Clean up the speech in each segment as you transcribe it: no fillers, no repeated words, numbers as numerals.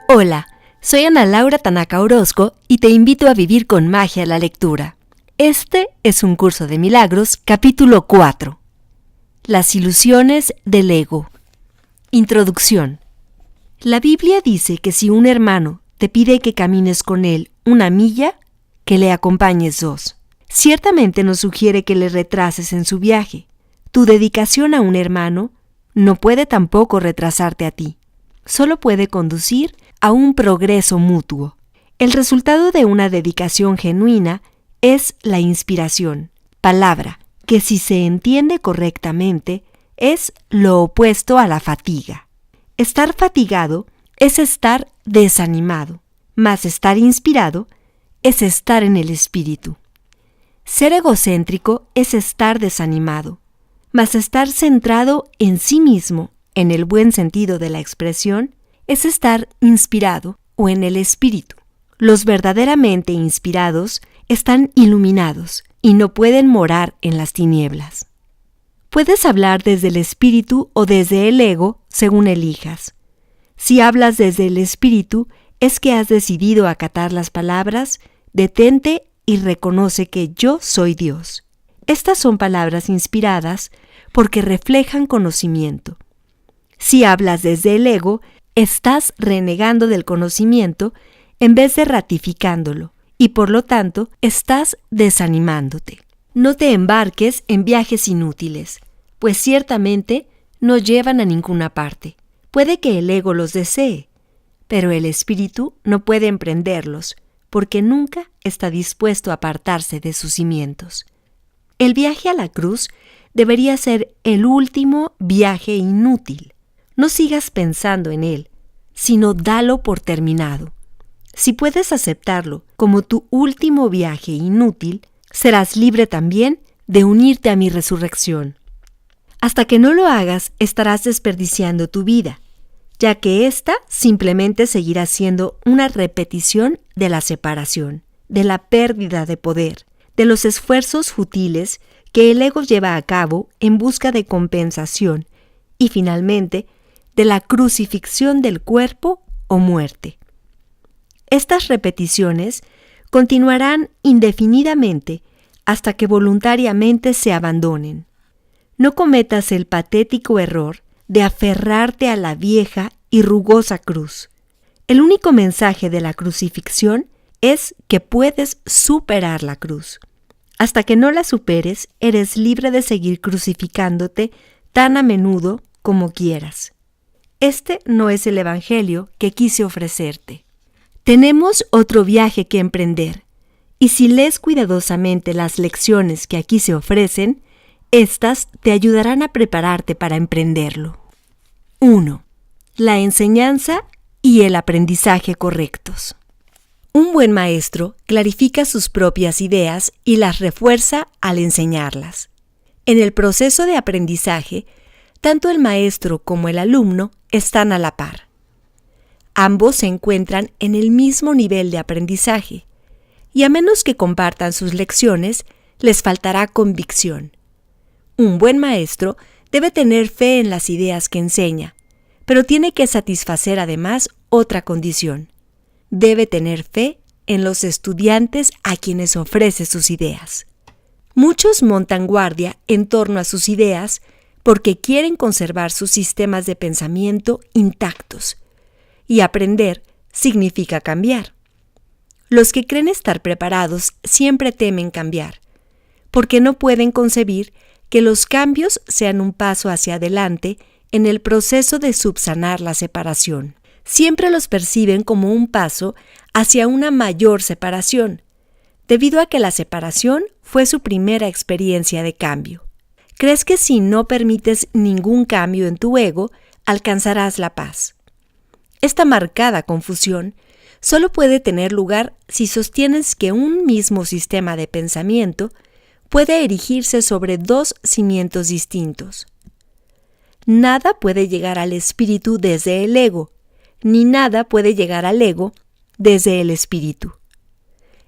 Hola, soy Ana Laura Tanaka Orozco y te invito a vivir con magia la lectura. Este es un curso de milagros, capítulo 4. Las ilusiones del ego. Introducción. La Biblia dice que si un hermano te pide que camines con él 1 milla, que le acompañes 2. Ciertamente nos sugiere que le retrases en su viaje. Tu dedicación a un hermano no puede tampoco retrasarte a ti. Solo puede conducir a un progreso mutuo. El resultado de una dedicación genuina es la inspiración, palabra que si se entiende correctamente es lo opuesto a la fatiga. Estar fatigado es estar desanimado, mas estar inspirado es estar en el espíritu. Ser egocéntrico es estar desanimado, mas estar centrado en sí mismo, en el buen sentido de la expresión, es estar inspirado o en el espíritu. Los verdaderamente inspirados están iluminados y no pueden morar en las tinieblas. Puedes hablar desde el espíritu o desde el ego, según elijas. Si hablas desde el espíritu, es que has decidido acatar las palabras, detente y reconoce que yo soy Dios. Estas son palabras inspiradas porque reflejan conocimiento. Si hablas desde el ego, estás renegando del conocimiento en vez de ratificándolo y por lo tanto estás desanimándote. No te embarques en viajes inútiles, pues ciertamente no llevan a ninguna parte. Puede que el ego los desee, pero el espíritu no puede emprenderlos porque nunca está dispuesto a apartarse de sus cimientos. El viaje a la cruz debería ser el último viaje inútil. No sigas pensando en él, sino dalo por terminado. Si puedes aceptarlo como tu último viaje inútil, serás libre también de unirte a mi resurrección. Hasta que no lo hagas, estarás desperdiciando tu vida, ya que ésta simplemente seguirá siendo una repetición de la separación, de la pérdida de poder, de los esfuerzos futiles que el ego lleva a cabo en busca de compensación y finalmente de la crucifixión del cuerpo o muerte. Estas repeticiones continuarán indefinidamente hasta que voluntariamente se abandonen. No cometas el patético error de aferrarte a la vieja y rugosa cruz. El único mensaje de la crucifixión es que puedes superar la cruz. Hasta que no la superes, eres libre de seguir crucificándote tan a menudo como quieras. Este no es el evangelio que quise ofrecerte. Tenemos otro viaje que emprender, y si lees cuidadosamente las lecciones que aquí se ofrecen, estas te ayudarán a prepararte para emprenderlo. 1. La enseñanza y el aprendizaje correctos. Un buen maestro clarifica sus propias ideas y las refuerza al enseñarlas. En el proceso de aprendizaje, tanto el maestro como el alumno están a la par. Ambos se encuentran en el mismo nivel de aprendizaje, y a menos que compartan sus lecciones, les faltará convicción. Un buen maestro debe tener fe en las ideas que enseña, pero tiene que satisfacer además otra condición. Debe tener fe en los estudiantes a quienes ofrece sus ideas. Muchos montan guardia en torno a sus ideas porque quieren conservar sus sistemas de pensamiento intactos, y aprender significa cambiar. Los que creen estar preparados siempre temen cambiar, porque no pueden concebir que los cambios sean un paso hacia adelante en el proceso de subsanar la separación. Siempre los perciben como un paso hacia una mayor separación, debido a que la separación fue su primera experiencia de cambio. Crees que si no permites ningún cambio en tu ego, alcanzarás la paz. Esta marcada confusión solo puede tener lugar si sostienes que un mismo sistema de pensamiento puede erigirse sobre 2 cimientos distintos. Nada puede llegar al espíritu desde el ego, ni nada puede llegar al ego desde el espíritu.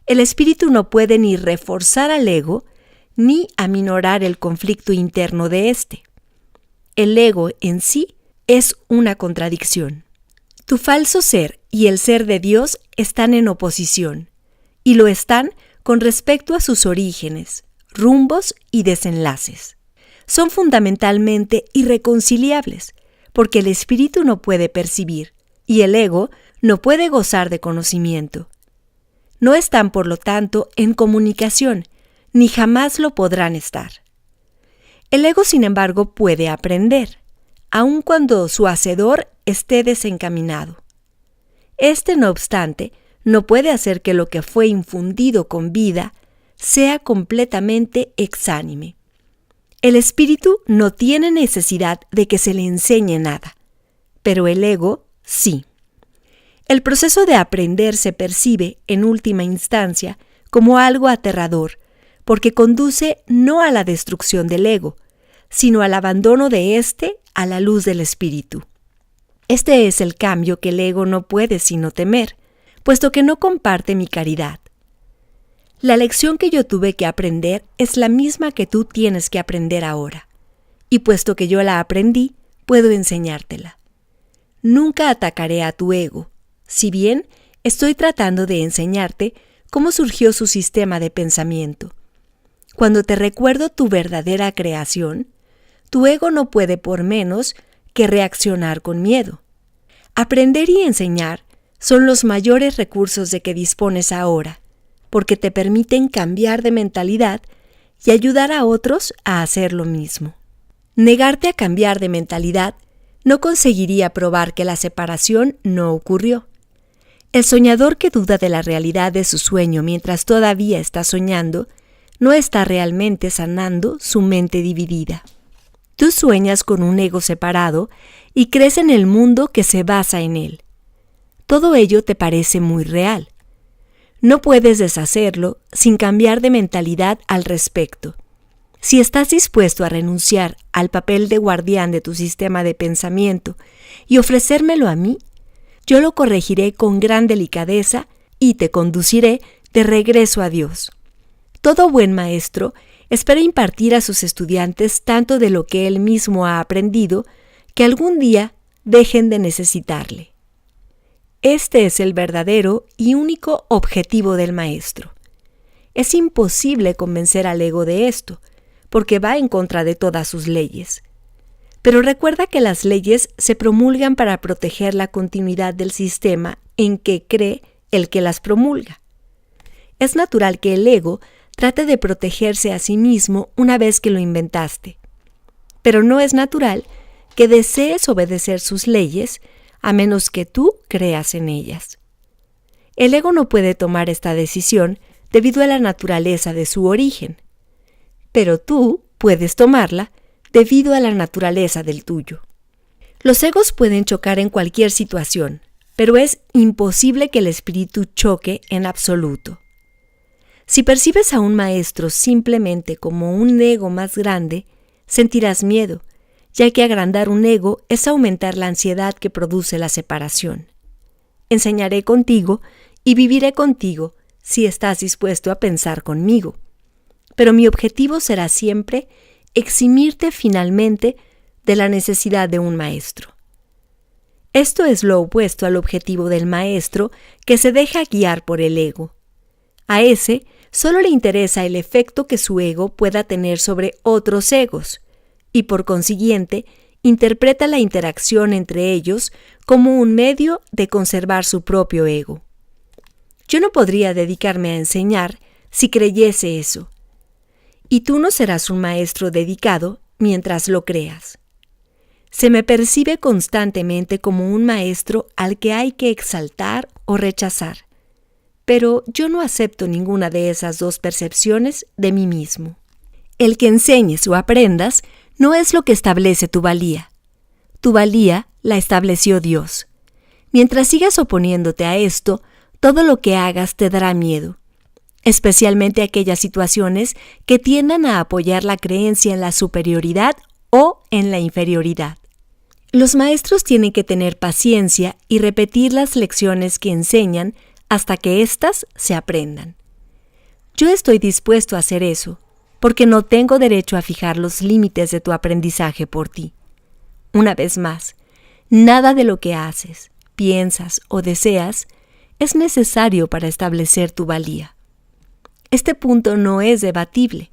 El espíritu no puede ni reforzar al ego, ni aminorar el conflicto interno de éste. El ego en sí es una contradicción. Tu falso ser y el ser de Dios están en oposición, y lo están con respecto a sus orígenes, rumbos y desenlaces. Son fundamentalmente irreconciliables, porque el espíritu no puede percibir, y el ego no puede gozar de conocimiento. No están, por lo tanto, en comunicación, ni jamás lo podrán estar. El ego, sin embargo, puede aprender, aun cuando su hacedor esté desencaminado. Este, no obstante, no puede hacer que lo que fue infundido con vida sea completamente exánime. El espíritu no tiene necesidad de que se le enseñe nada, pero el ego sí. El proceso de aprender se percibe, en última instancia, como algo aterrador, porque conduce no a la destrucción del ego, sino al abandono de éste a la luz del espíritu. Este es el cambio que el ego no puede sino temer, puesto que no comparte mi caridad. La lección que yo tuve que aprender es la misma que tú tienes que aprender ahora, y puesto que yo la aprendí, puedo enseñártela. Nunca atacaré a tu ego, si bien estoy tratando de enseñarte cómo surgió su sistema de pensamiento. Cuando te recuerdo tu verdadera creación, tu ego no puede por menos que reaccionar con miedo. Aprender y enseñar son los mayores recursos de que dispones ahora, porque te permiten cambiar de mentalidad y ayudar a otros a hacer lo mismo. Negarte a cambiar de mentalidad no conseguiría probar que la separación no ocurrió. El soñador que duda de la realidad de su sueño mientras todavía está soñando, no está realmente sanando su mente dividida. Tú sueñas con un ego separado y crees en el mundo que se basa en él. Todo ello te parece muy real. No puedes deshacerlo sin cambiar de mentalidad al respecto. Si estás dispuesto a renunciar al papel de guardián de tu sistema de pensamiento y ofrecérmelo a mí, yo lo corregiré con gran delicadeza y te conduciré de regreso a Dios. Todo buen maestro espera impartir a sus estudiantes tanto de lo que él mismo ha aprendido que algún día dejen de necesitarle. Este es el verdadero y único objetivo del maestro. Es imposible convencer al ego de esto, porque va en contra de todas sus leyes. Pero recuerda que las leyes se promulgan para proteger la continuidad del sistema en que cree el que las promulga. Es natural que el ego trate de protegerse a sí mismo una vez que lo inventaste, pero no es natural que desees obedecer sus leyes a menos que tú creas en ellas. El ego no puede tomar esta decisión debido a la naturaleza de su origen, pero tú puedes tomarla debido a la naturaleza del tuyo. Los egos pueden chocar en cualquier situación, pero es imposible que el espíritu choque en absoluto. Si percibes a un maestro simplemente como un ego más grande, sentirás miedo, ya que agrandar un ego es aumentar la ansiedad que produce la separación. Enseñaré contigo y viviré contigo si estás dispuesto a pensar conmigo. Pero mi objetivo será siempre eximirte finalmente de la necesidad de un maestro. Esto es lo opuesto al objetivo del maestro que se deja guiar por el ego. A ese solo le interesa el efecto que su ego pueda tener sobre otros egos, y por consiguiente interpreta la interacción entre ellos como un medio de conservar su propio ego. Yo no podría dedicarme a enseñar si creyese eso, y tú no serás un maestro dedicado mientras lo creas. Se me percibe constantemente como un maestro al que hay que exaltar o rechazar, pero yo no acepto ninguna de esas dos percepciones de mí mismo. El que enseñes o aprendas no es lo que establece tu valía. Tu valía la estableció Dios. Mientras sigas oponiéndote a esto, todo lo que hagas te dará miedo, especialmente aquellas situaciones que tiendan a apoyar la creencia en la superioridad o en la inferioridad. Los maestros tienen que tener paciencia y repetir las lecciones que enseñan hasta que éstas se aprendan. Yo estoy dispuesto a hacer eso, porque no tengo derecho a fijar los límites de tu aprendizaje por ti. Una vez más, nada de lo que haces, piensas o deseas es necesario para establecer tu valía. Este punto no es debatible,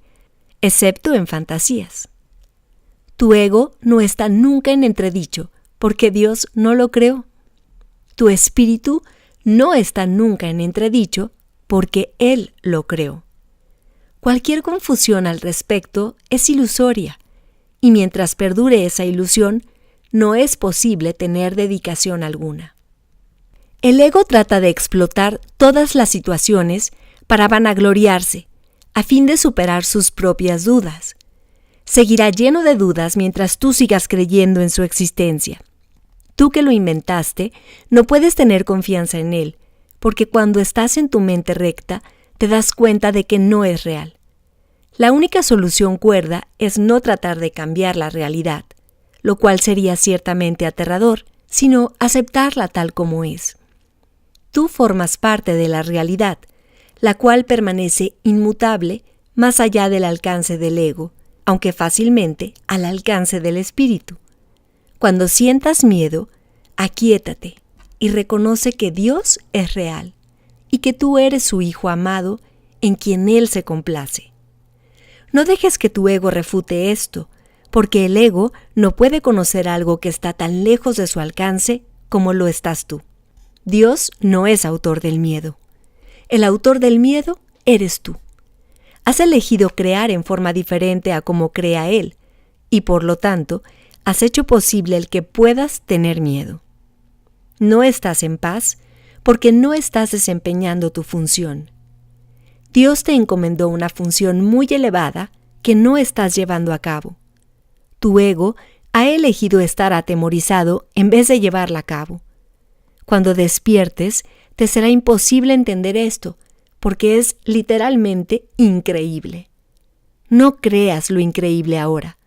excepto en fantasías. Tu ego no está nunca en entredicho, porque Dios no lo creó. Tu espíritu no está nunca en entredicho, porque Él lo creó. Cualquier confusión al respecto es ilusoria, y mientras perdure esa ilusión, no es posible tener dedicación alguna. El ego trata de explotar todas las situaciones para vanagloriarse, a fin de superar sus propias dudas. Seguirá lleno de dudas mientras tú sigas creyendo en su existencia. Tú que lo inventaste, no puedes tener confianza en él, porque cuando estás en tu mente recta, te das cuenta de que no es real. La única solución cuerda es no tratar de cambiar la realidad, lo cual sería ciertamente aterrador, sino aceptarla tal como es. Tú formas parte de la realidad, la cual permanece inmutable más allá del alcance del ego, aunque fácilmente al alcance del espíritu. Cuando sientas miedo, aquíétate y reconoce que Dios es real y que tú eres su Hijo amado en quien Él se complace. No dejes que tu ego refute esto, porque el ego no puede conocer algo que está tan lejos de su alcance como lo estás tú. Dios no es autor del miedo. El autor del miedo eres tú. Has elegido crear en forma diferente a como crea Él, y por lo tanto, has hecho posible el que puedas tener miedo. No estás en paz porque no estás desempeñando tu función. Dios te encomendó una función muy elevada que no estás llevando a cabo. Tu ego ha elegido estar atemorizado en vez de llevarla a cabo. Cuando despiertes, te será imposible entender esto, porque es literalmente increíble. No creas lo increíble ahora.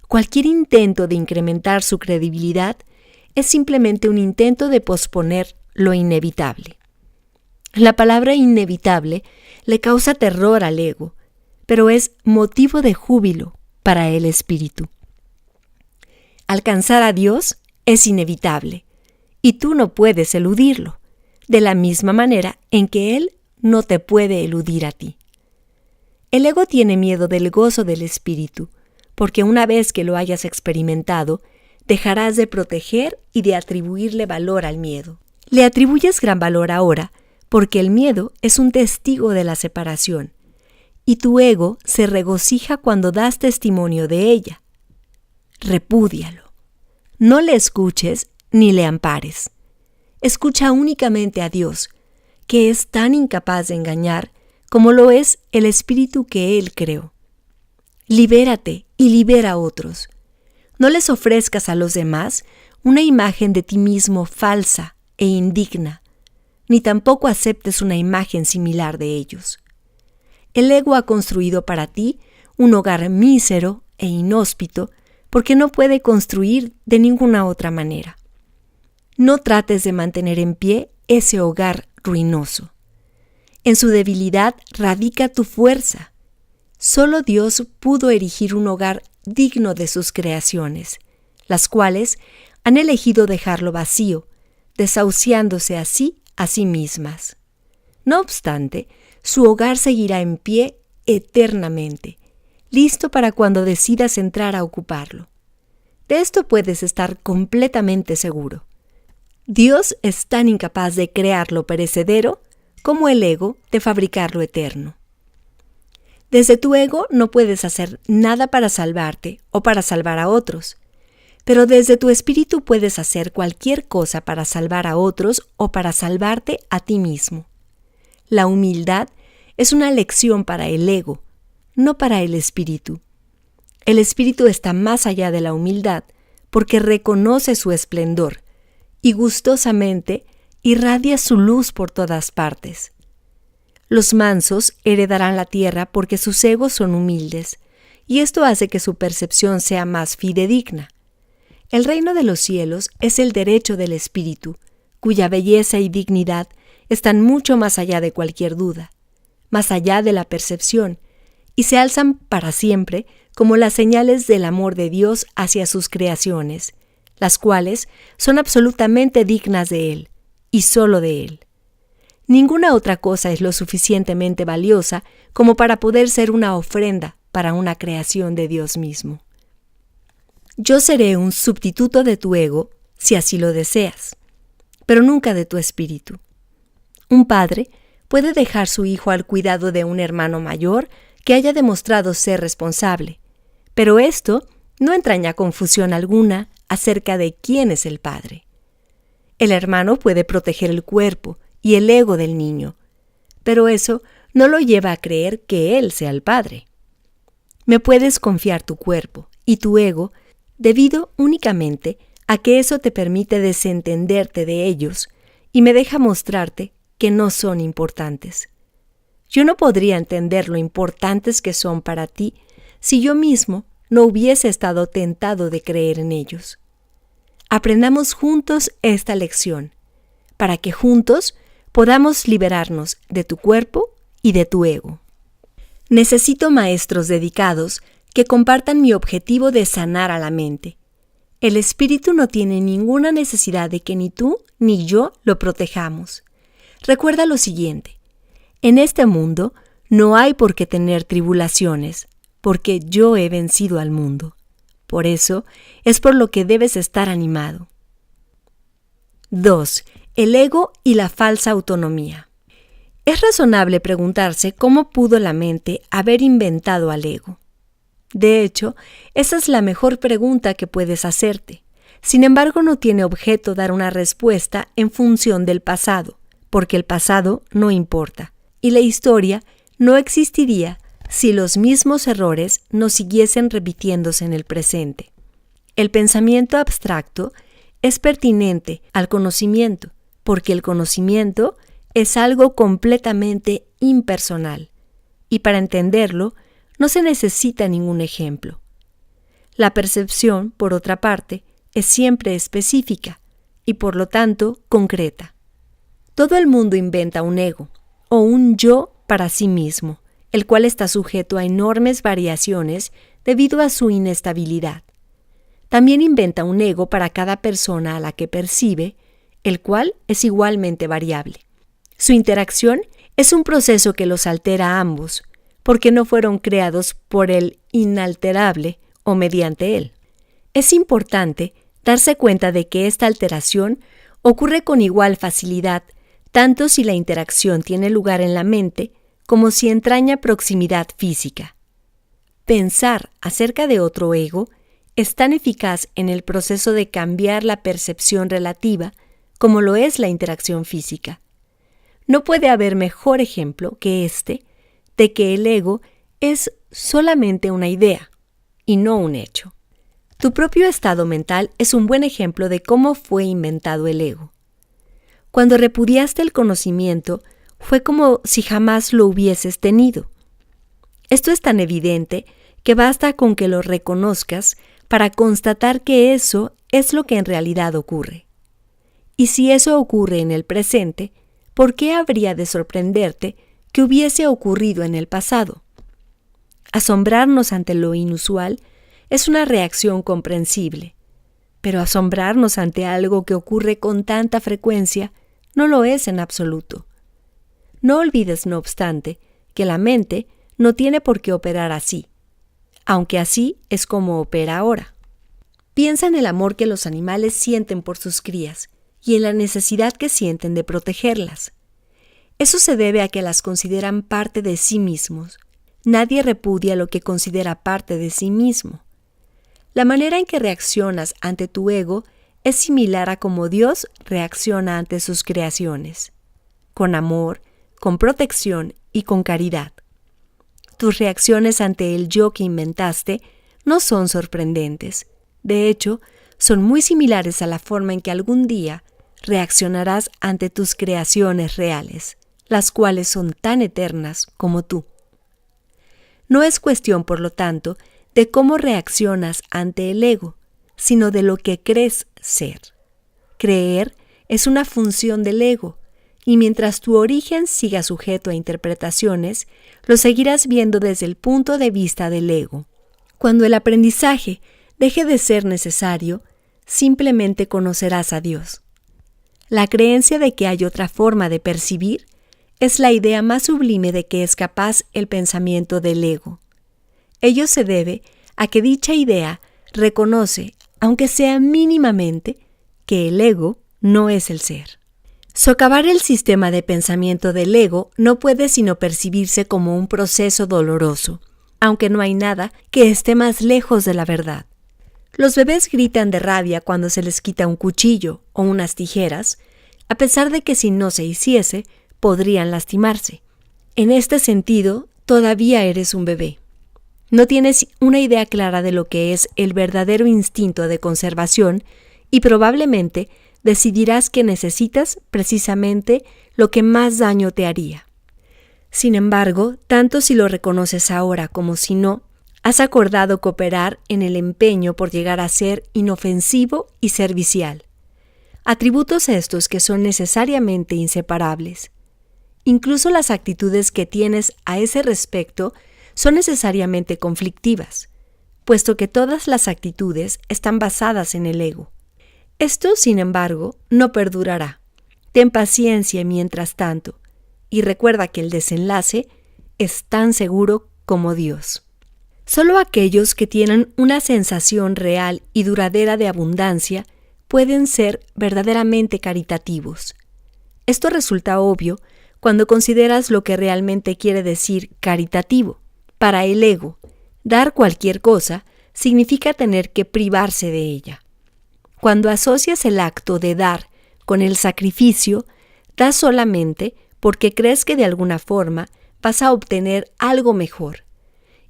Cualquier intento de incrementar su credibilidad es simplemente un intento de posponer lo inevitable. La palabra inevitable le causa terror al ego, pero es motivo de júbilo para el espíritu. Alcanzar a Dios es inevitable, y tú no puedes eludirlo, de la misma manera en que Él no te puede eludir a ti. El ego tiene miedo del gozo del espíritu, porque una vez que lo hayas experimentado, dejarás de proteger y de atribuirle valor al miedo. Le atribuyes gran valor ahora, porque el miedo es un testigo de la separación, y tu ego se regocija cuando das testimonio de ella. Repúdialo. No le escuches ni le ampares. Escucha únicamente a Dios, que es tan incapaz de engañar como lo es el espíritu que Él creó. Libérate y libera a otros. No les ofrezcas a los demás una imagen de ti mismo falsa e indigna, ni tampoco aceptes una imagen similar de ellos. El ego ha construido para ti un hogar mísero e inhóspito porque no puede construir de ninguna otra manera. No trates de mantener en pie ese hogar ruinoso. En su debilidad radica tu fuerza. Solo Dios pudo erigir un hogar digno de sus creaciones, las cuales han elegido dejarlo vacío, desahuciándose así a sí mismas. No obstante, su hogar seguirá en pie eternamente, listo para cuando decidas entrar a ocuparlo. De esto puedes estar completamente seguro. Dios es tan incapaz de crear lo perecedero como el ego de fabricar lo eterno. Desde tu ego no puedes hacer nada para salvarte o para salvar a otros, pero desde tu espíritu puedes hacer cualquier cosa para salvar a otros o para salvarte a ti mismo. La humildad es una lección para el ego, no para el espíritu. El espíritu está más allá de la humildad porque reconoce su esplendor y gustosamente irradia su luz por todas partes. Los mansos heredarán la tierra porque sus egos son humildes, y esto hace que su percepción sea más fidedigna. El reino de los cielos es el derecho del espíritu, cuya belleza y dignidad están mucho más allá de cualquier duda, más allá de la percepción, y se alzan para siempre como las señales del amor de Dios hacia sus creaciones, las cuales son absolutamente dignas de Él, y solo de Él. Ninguna otra cosa es lo suficientemente valiosa como para poder ser una ofrenda para una creación de Dios mismo. Yo seré un sustituto de tu ego, si así lo deseas, pero nunca de tu espíritu. Un padre puede dejar su hijo al cuidado de un hermano mayor que haya demostrado ser responsable, pero esto no entraña confusión alguna acerca de quién es el padre. El hermano puede proteger el cuerpo y el ego del niño, pero eso no lo lleva a creer que él sea el padre. Me puedes confiar tu cuerpo y tu ego debido únicamente a que eso te permite desentenderte de ellos y me deja mostrarte que no son importantes. Yo no podría entender lo importantes que son para ti si yo mismo no hubiese estado tentado de creer en ellos. Aprendamos juntos esta lección, para que juntos podamos liberarnos de tu cuerpo y de tu ego. Necesito maestros dedicados que compartan mi objetivo de sanar a la mente. El espíritu no tiene ninguna necesidad de que ni tú ni yo lo protejamos. Recuerda lo siguiente: en este mundo no hay por qué tener tribulaciones, porque yo he vencido al mundo. Por eso es por lo que debes estar animado. 2. El ego y la falsa autonomía. Es razonable preguntarse cómo pudo la mente haber inventado al ego. De hecho, esa es la mejor pregunta que puedes hacerte. Sin embargo, no tiene objeto dar una respuesta en función del pasado, porque el pasado no importa, y la historia no existiría si los mismos errores no siguiesen repitiéndose en el presente. El pensamiento abstracto es pertinente al conocimiento, porque el conocimiento es algo completamente impersonal, y para entenderlo no se necesita ningún ejemplo. La percepción, por otra parte, es siempre específica y por lo tanto concreta. Todo el mundo inventa un ego o un yo para sí mismo, el cual está sujeto a enormes variaciones debido a su inestabilidad. También inventa un ego para cada persona a la que percibe, el cual es igualmente variable. Su interacción es un proceso que los altera a ambos, porque no fueron creados por el inalterable o mediante él. Es importante darse cuenta de que esta alteración ocurre con igual facilidad, tanto si la interacción tiene lugar en la mente como si entraña proximidad física. Pensar acerca de otro ego es tan eficaz en el proceso de cambiar la percepción relativa como lo es la interacción física. No puede haber mejor ejemplo que este de que el ego es solamente una idea y no un hecho. Tu propio estado mental es un buen ejemplo de cómo fue inventado el ego. Cuando repudiaste el conocimiento, fue como si jamás lo hubieses tenido. Esto es tan evidente que basta con que lo reconozcas para constatar que eso es lo que en realidad ocurre. Y si eso ocurre en el presente, ¿por qué habría de sorprenderte que hubiese ocurrido en el pasado? Asombrarnos ante lo inusual es una reacción comprensible, pero asombrarnos ante algo que ocurre con tanta frecuencia no lo es en absoluto. No olvides, no obstante, que la mente no tiene por qué operar así, aunque así es como opera ahora. Piensa en el amor que los animales sienten por sus crías y en la necesidad que sienten de protegerlas. Eso se debe a que las consideran parte de sí mismos. Nadie repudia lo que considera parte de sí mismo. La manera en que reaccionas ante tu ego es similar a cómo Dios reacciona ante sus creaciones, con amor, con protección y con caridad. Tus reacciones ante el yo que inventaste no son sorprendentes. De hecho, son muy similares a la forma en que algún día reaccionarás ante tus creaciones reales, las cuales son tan eternas como tú. No es cuestión, por lo tanto, de cómo reaccionas ante el ego, sino de lo que crees ser. Creer es una función del ego, y mientras tu origen siga sujeto a interpretaciones, lo seguirás viendo desde el punto de vista del ego. Cuando el aprendizaje deje de ser necesario, simplemente conocerás a Dios. La creencia de que hay otra forma de percibir es la idea más sublime de que es capaz el pensamiento del ego. Ello se debe a que dicha idea reconoce, aunque sea mínimamente, que el ego no es el ser. Socavar el sistema de pensamiento del ego no puede sino percibirse como un proceso doloroso, aunque no hay nada que esté más lejos de la verdad. Los bebés gritan de rabia cuando se les quita un cuchillo o unas tijeras, a pesar de que si no se hiciese, podrían lastimarse. En este sentido, todavía eres un bebé. No tienes una idea clara de lo que es el verdadero instinto de conservación y probablemente decidirás que necesitas precisamente lo que más daño te haría. Sin embargo, tanto si lo reconoces ahora como si no, has acordado cooperar en el empeño por llegar a ser inofensivo y servicial. Atributos estos que son necesariamente inseparables. Incluso las actitudes que tienes a ese respecto son necesariamente conflictivas, puesto que todas las actitudes están basadas en el ego. Esto, sin embargo, no perdurará. Ten paciencia mientras tanto, y recuerda que el desenlace es tan seguro como Dios. Solo aquellos que tienen una sensación real y duradera de abundancia pueden ser verdaderamente caritativos. Esto resulta obvio cuando consideras lo que realmente quiere decir caritativo. Para el ego, dar cualquier cosa significa tener que privarse de ella. Cuando asocias el acto de dar con el sacrificio, das solamente porque crees que de alguna forma vas a obtener algo mejor,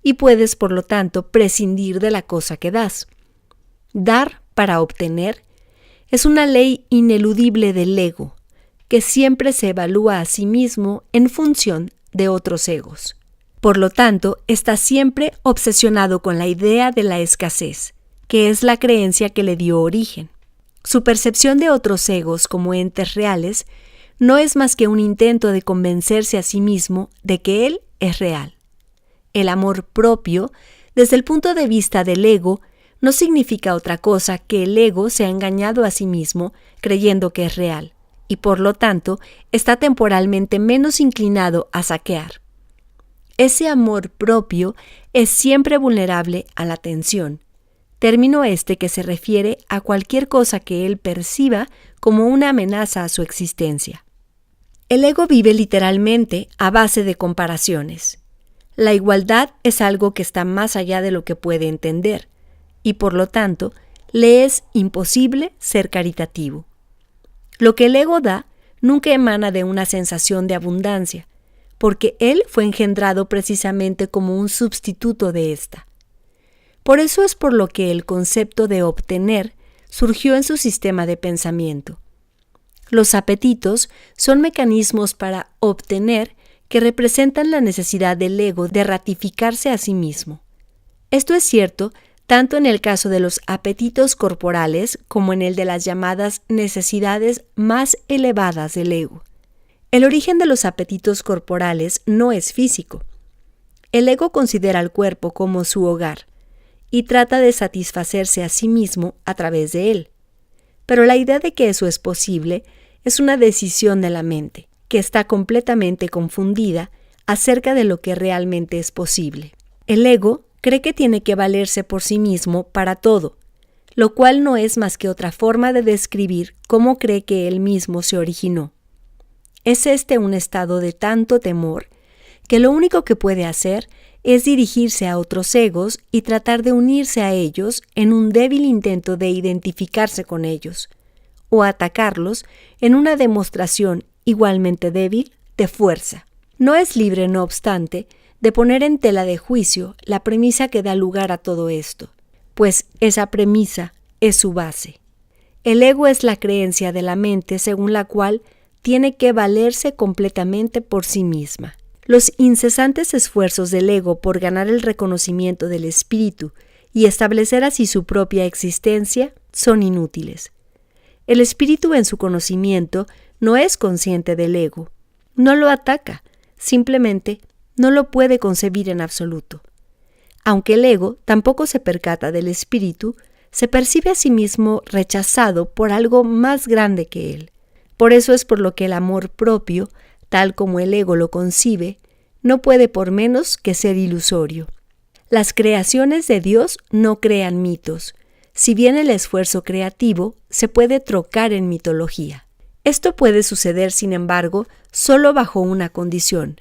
y puedes, por lo tanto, prescindir de la cosa que das. Dar para obtener es una ley ineludible del ego, que siempre se evalúa a sí mismo en función de otros egos. Por lo tanto, está siempre obsesionado con la idea de la escasez, que es la creencia que le dio origen. Su percepción de otros egos como entes reales no es más que un intento de convencerse a sí mismo de que él es real. El amor propio, desde el punto de vista del ego, no significa otra cosa que el ego se ha engañado a sí mismo creyendo que es real, y por lo tanto está temporalmente menos inclinado a saquear. Ese amor propio es siempre vulnerable a la tensión, término que se refiere a cualquier cosa que él perciba como una amenaza a su existencia. El ego vive literalmente a base de comparaciones. La igualdad es algo que está más allá de lo que puede entender, y por lo tanto, le es imposible ser caritativo. Lo que el ego da nunca emana de una sensación de abundancia, porque él fue engendrado precisamente como un sustituto de ésta. Por eso es por lo que el concepto de obtener surgió en su sistema de pensamiento. Los apetitos son mecanismos para obtener que representan la necesidad del ego de ratificarse a sí mismo. Esto es cierto tanto en el caso de los apetitos corporales como en el de las llamadas necesidades más elevadas del ego. El origen de los apetitos corporales no es físico. El ego considera al cuerpo como su hogar y trata de satisfacerse a sí mismo a través de él. Pero la idea de que eso es posible es una decisión de la mente, que está completamente confundida acerca de lo que realmente es posible. El ego cree que tiene que valerse por sí mismo para todo, lo cual no es más que otra forma de describir cómo cree que él mismo se originó. Es un estado de tanto temor que lo único que puede hacer es dirigirse a otros egos y tratar de unirse a ellos en un débil intento de identificarse con ellos, o atacarlos en una demostración igualmente débil de fuerza. No es libre, no obstante, de poner en tela de juicio la premisa que da lugar a todo esto, pues esa premisa es su base. El ego es la creencia de la mente según la cual tiene que valerse completamente por sí misma. Los incesantes esfuerzos del ego por ganar el reconocimiento del espíritu y establecer así su propia existencia son inútiles. El espíritu en su conocimiento no es consciente del ego, no lo ataca, simplemente no lo puede concebir en absoluto. Aunque el ego tampoco se percata del espíritu, se percibe a sí mismo rechazado por algo más grande que él. Por eso es por lo que el amor propio, tal como el ego lo concibe, no puede por menos que ser ilusorio. Las creaciones de Dios no crean mitos, si bien el esfuerzo creativo se puede trocar en mitología. Esto puede suceder, sin embargo, solo bajo una condición.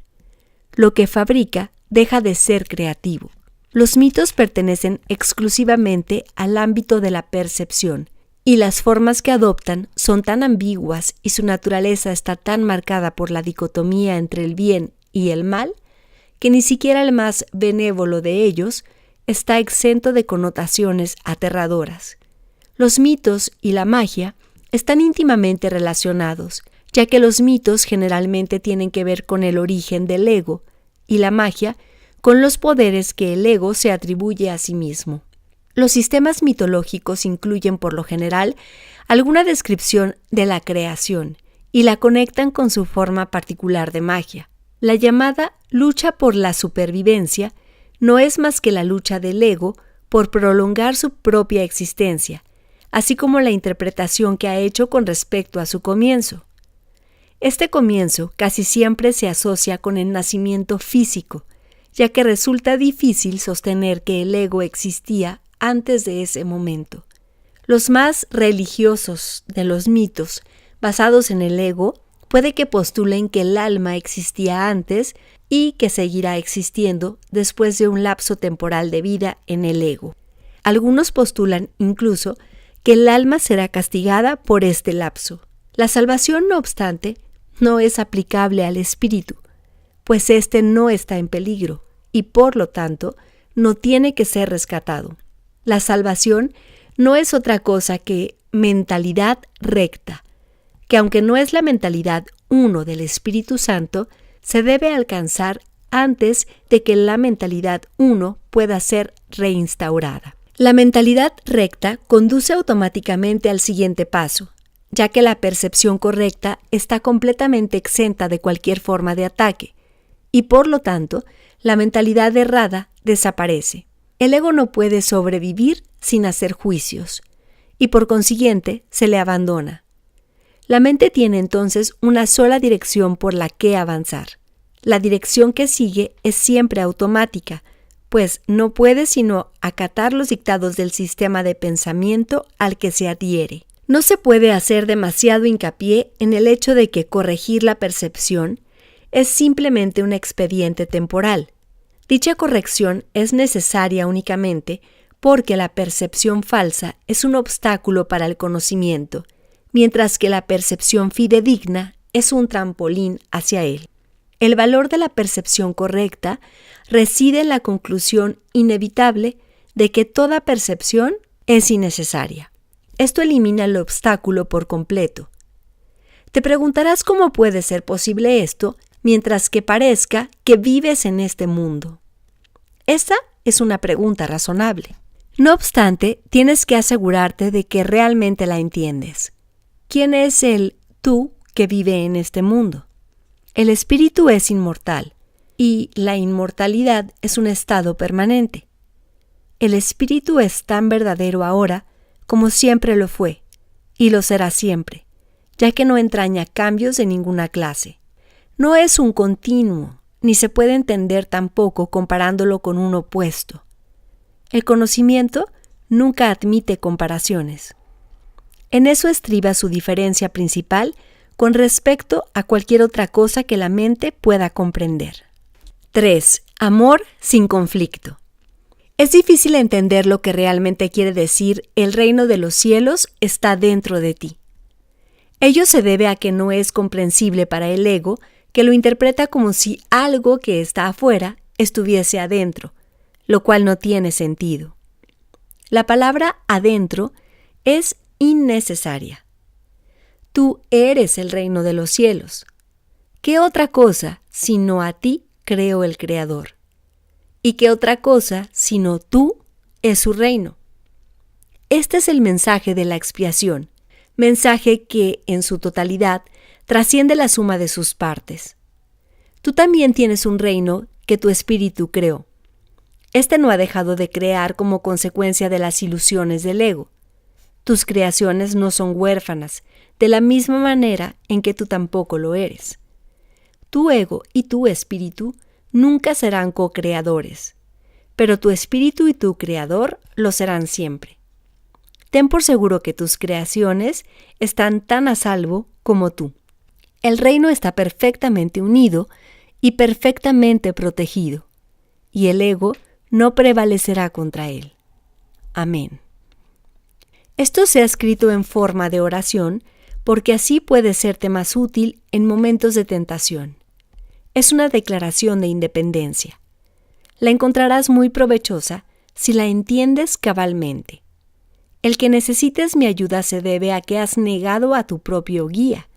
Lo que fabrica deja de ser creativo. Los mitos pertenecen exclusivamente al ámbito de la percepción, y las formas que adoptan son tan ambiguas y su naturaleza está tan marcada por la dicotomía entre el bien y el mal, que ni siquiera el más benévolo de ellos está exento de connotaciones aterradoras. Los mitos y la magia están íntimamente relacionados, ya que los mitos generalmente tienen que ver con el origen del ego y la magia con los poderes que el ego se atribuye a sí mismo. Los sistemas mitológicos incluyen por lo general alguna descripción de la creación y la conectan con su forma particular de magia. La llamada lucha por la supervivencia no es más que la lucha del ego por prolongar su propia existencia, así como la interpretación que ha hecho con respecto a su comienzo. Este comienzo casi siempre se asocia con el nacimiento físico, ya que resulta difícil sostener que el ego existía antes de ese momento. Los más religiosos de los mitos basados en el ego puede que postulen que el alma existía antes y que seguirá existiendo después de un lapso temporal de vida en el ego. Algunos postulan incluso que el alma será castigada por este lapso. La salvación, no obstante, no es aplicable al espíritu, pues éste no está en peligro y, por lo tanto, no tiene que ser rescatado. La salvación no es otra cosa que mentalidad recta, que aunque no es la mentalidad uno del Espíritu Santo, se debe alcanzar antes de que la mentalidad uno pueda ser reinstaurada. La mentalidad recta conduce automáticamente al siguiente paso, ya que la percepción correcta está completamente exenta de cualquier forma de ataque, y por lo tanto, la mentalidad errada desaparece. El ego no puede sobrevivir sin hacer juicios, y por consiguiente se le abandona. La mente tiene entonces una sola dirección por la que avanzar. La dirección que sigue es siempre automática, pues no puede sino acatar los dictados del sistema de pensamiento al que se adhiere. No se puede hacer demasiado hincapié en el hecho de que corregir la percepción es simplemente un expediente temporal. Dicha corrección es necesaria únicamente porque la percepción falsa es un obstáculo para el conocimiento, mientras que la percepción fidedigna es un trampolín hacia él. El valor de la percepción correcta reside en la conclusión inevitable de que toda percepción es innecesaria. Esto elimina el obstáculo por completo. Te preguntarás cómo puede ser posible esto mientras que parezca que vives en este mundo. Esta es una pregunta razonable. No obstante, tienes que asegurarte de que realmente la entiendes. ¿Quién es el tú que vive en este mundo? El espíritu es inmortal y la inmortalidad es un estado permanente. El espíritu es tan verdadero ahora como siempre lo fue y lo será siempre, ya que no entraña cambios de ninguna clase. No es un continuo, ni se puede entender tampoco comparándolo con un opuesto. El conocimiento nunca admite comparaciones. En eso estriba su diferencia principal con respecto a cualquier otra cosa que la mente pueda comprender. 3. Amor sin conflicto. Es difícil entender lo que realmente quiere decir el reino de los cielos está dentro de ti. Ello se debe a que no es comprensible para el ego, que lo interpreta como si algo que está afuera estuviese adentro, lo cual no tiene sentido. La palabra adentro es innecesaria. Tú eres el reino de los cielos. ¿Qué otra cosa sino a ti creó el Creador? ¿Y qué otra cosa sino tú es su reino? Este es el mensaje de la expiación, mensaje que en su totalidad trasciende la suma de sus partes. Tú también tienes un reino que tu espíritu creó. Este no ha dejado de crear como consecuencia de las ilusiones del ego. Tus creaciones no son huérfanas, de la misma manera en que tú tampoco lo eres. Tu ego y tu espíritu nunca serán co-creadores, pero tu espíritu y tu creador lo serán siempre. Ten por seguro que tus creaciones están tan a salvo como tú. El reino está perfectamente unido y perfectamente protegido, y el ego no prevalecerá contra él. Amén. Esto se ha escrito en forma de oración porque así puede serte más útil en momentos de tentación. Es una declaración de independencia. La encontrarás muy provechosa si la entiendes cabalmente. El que necesites mi ayuda se debe a que has negado a tu propio guía,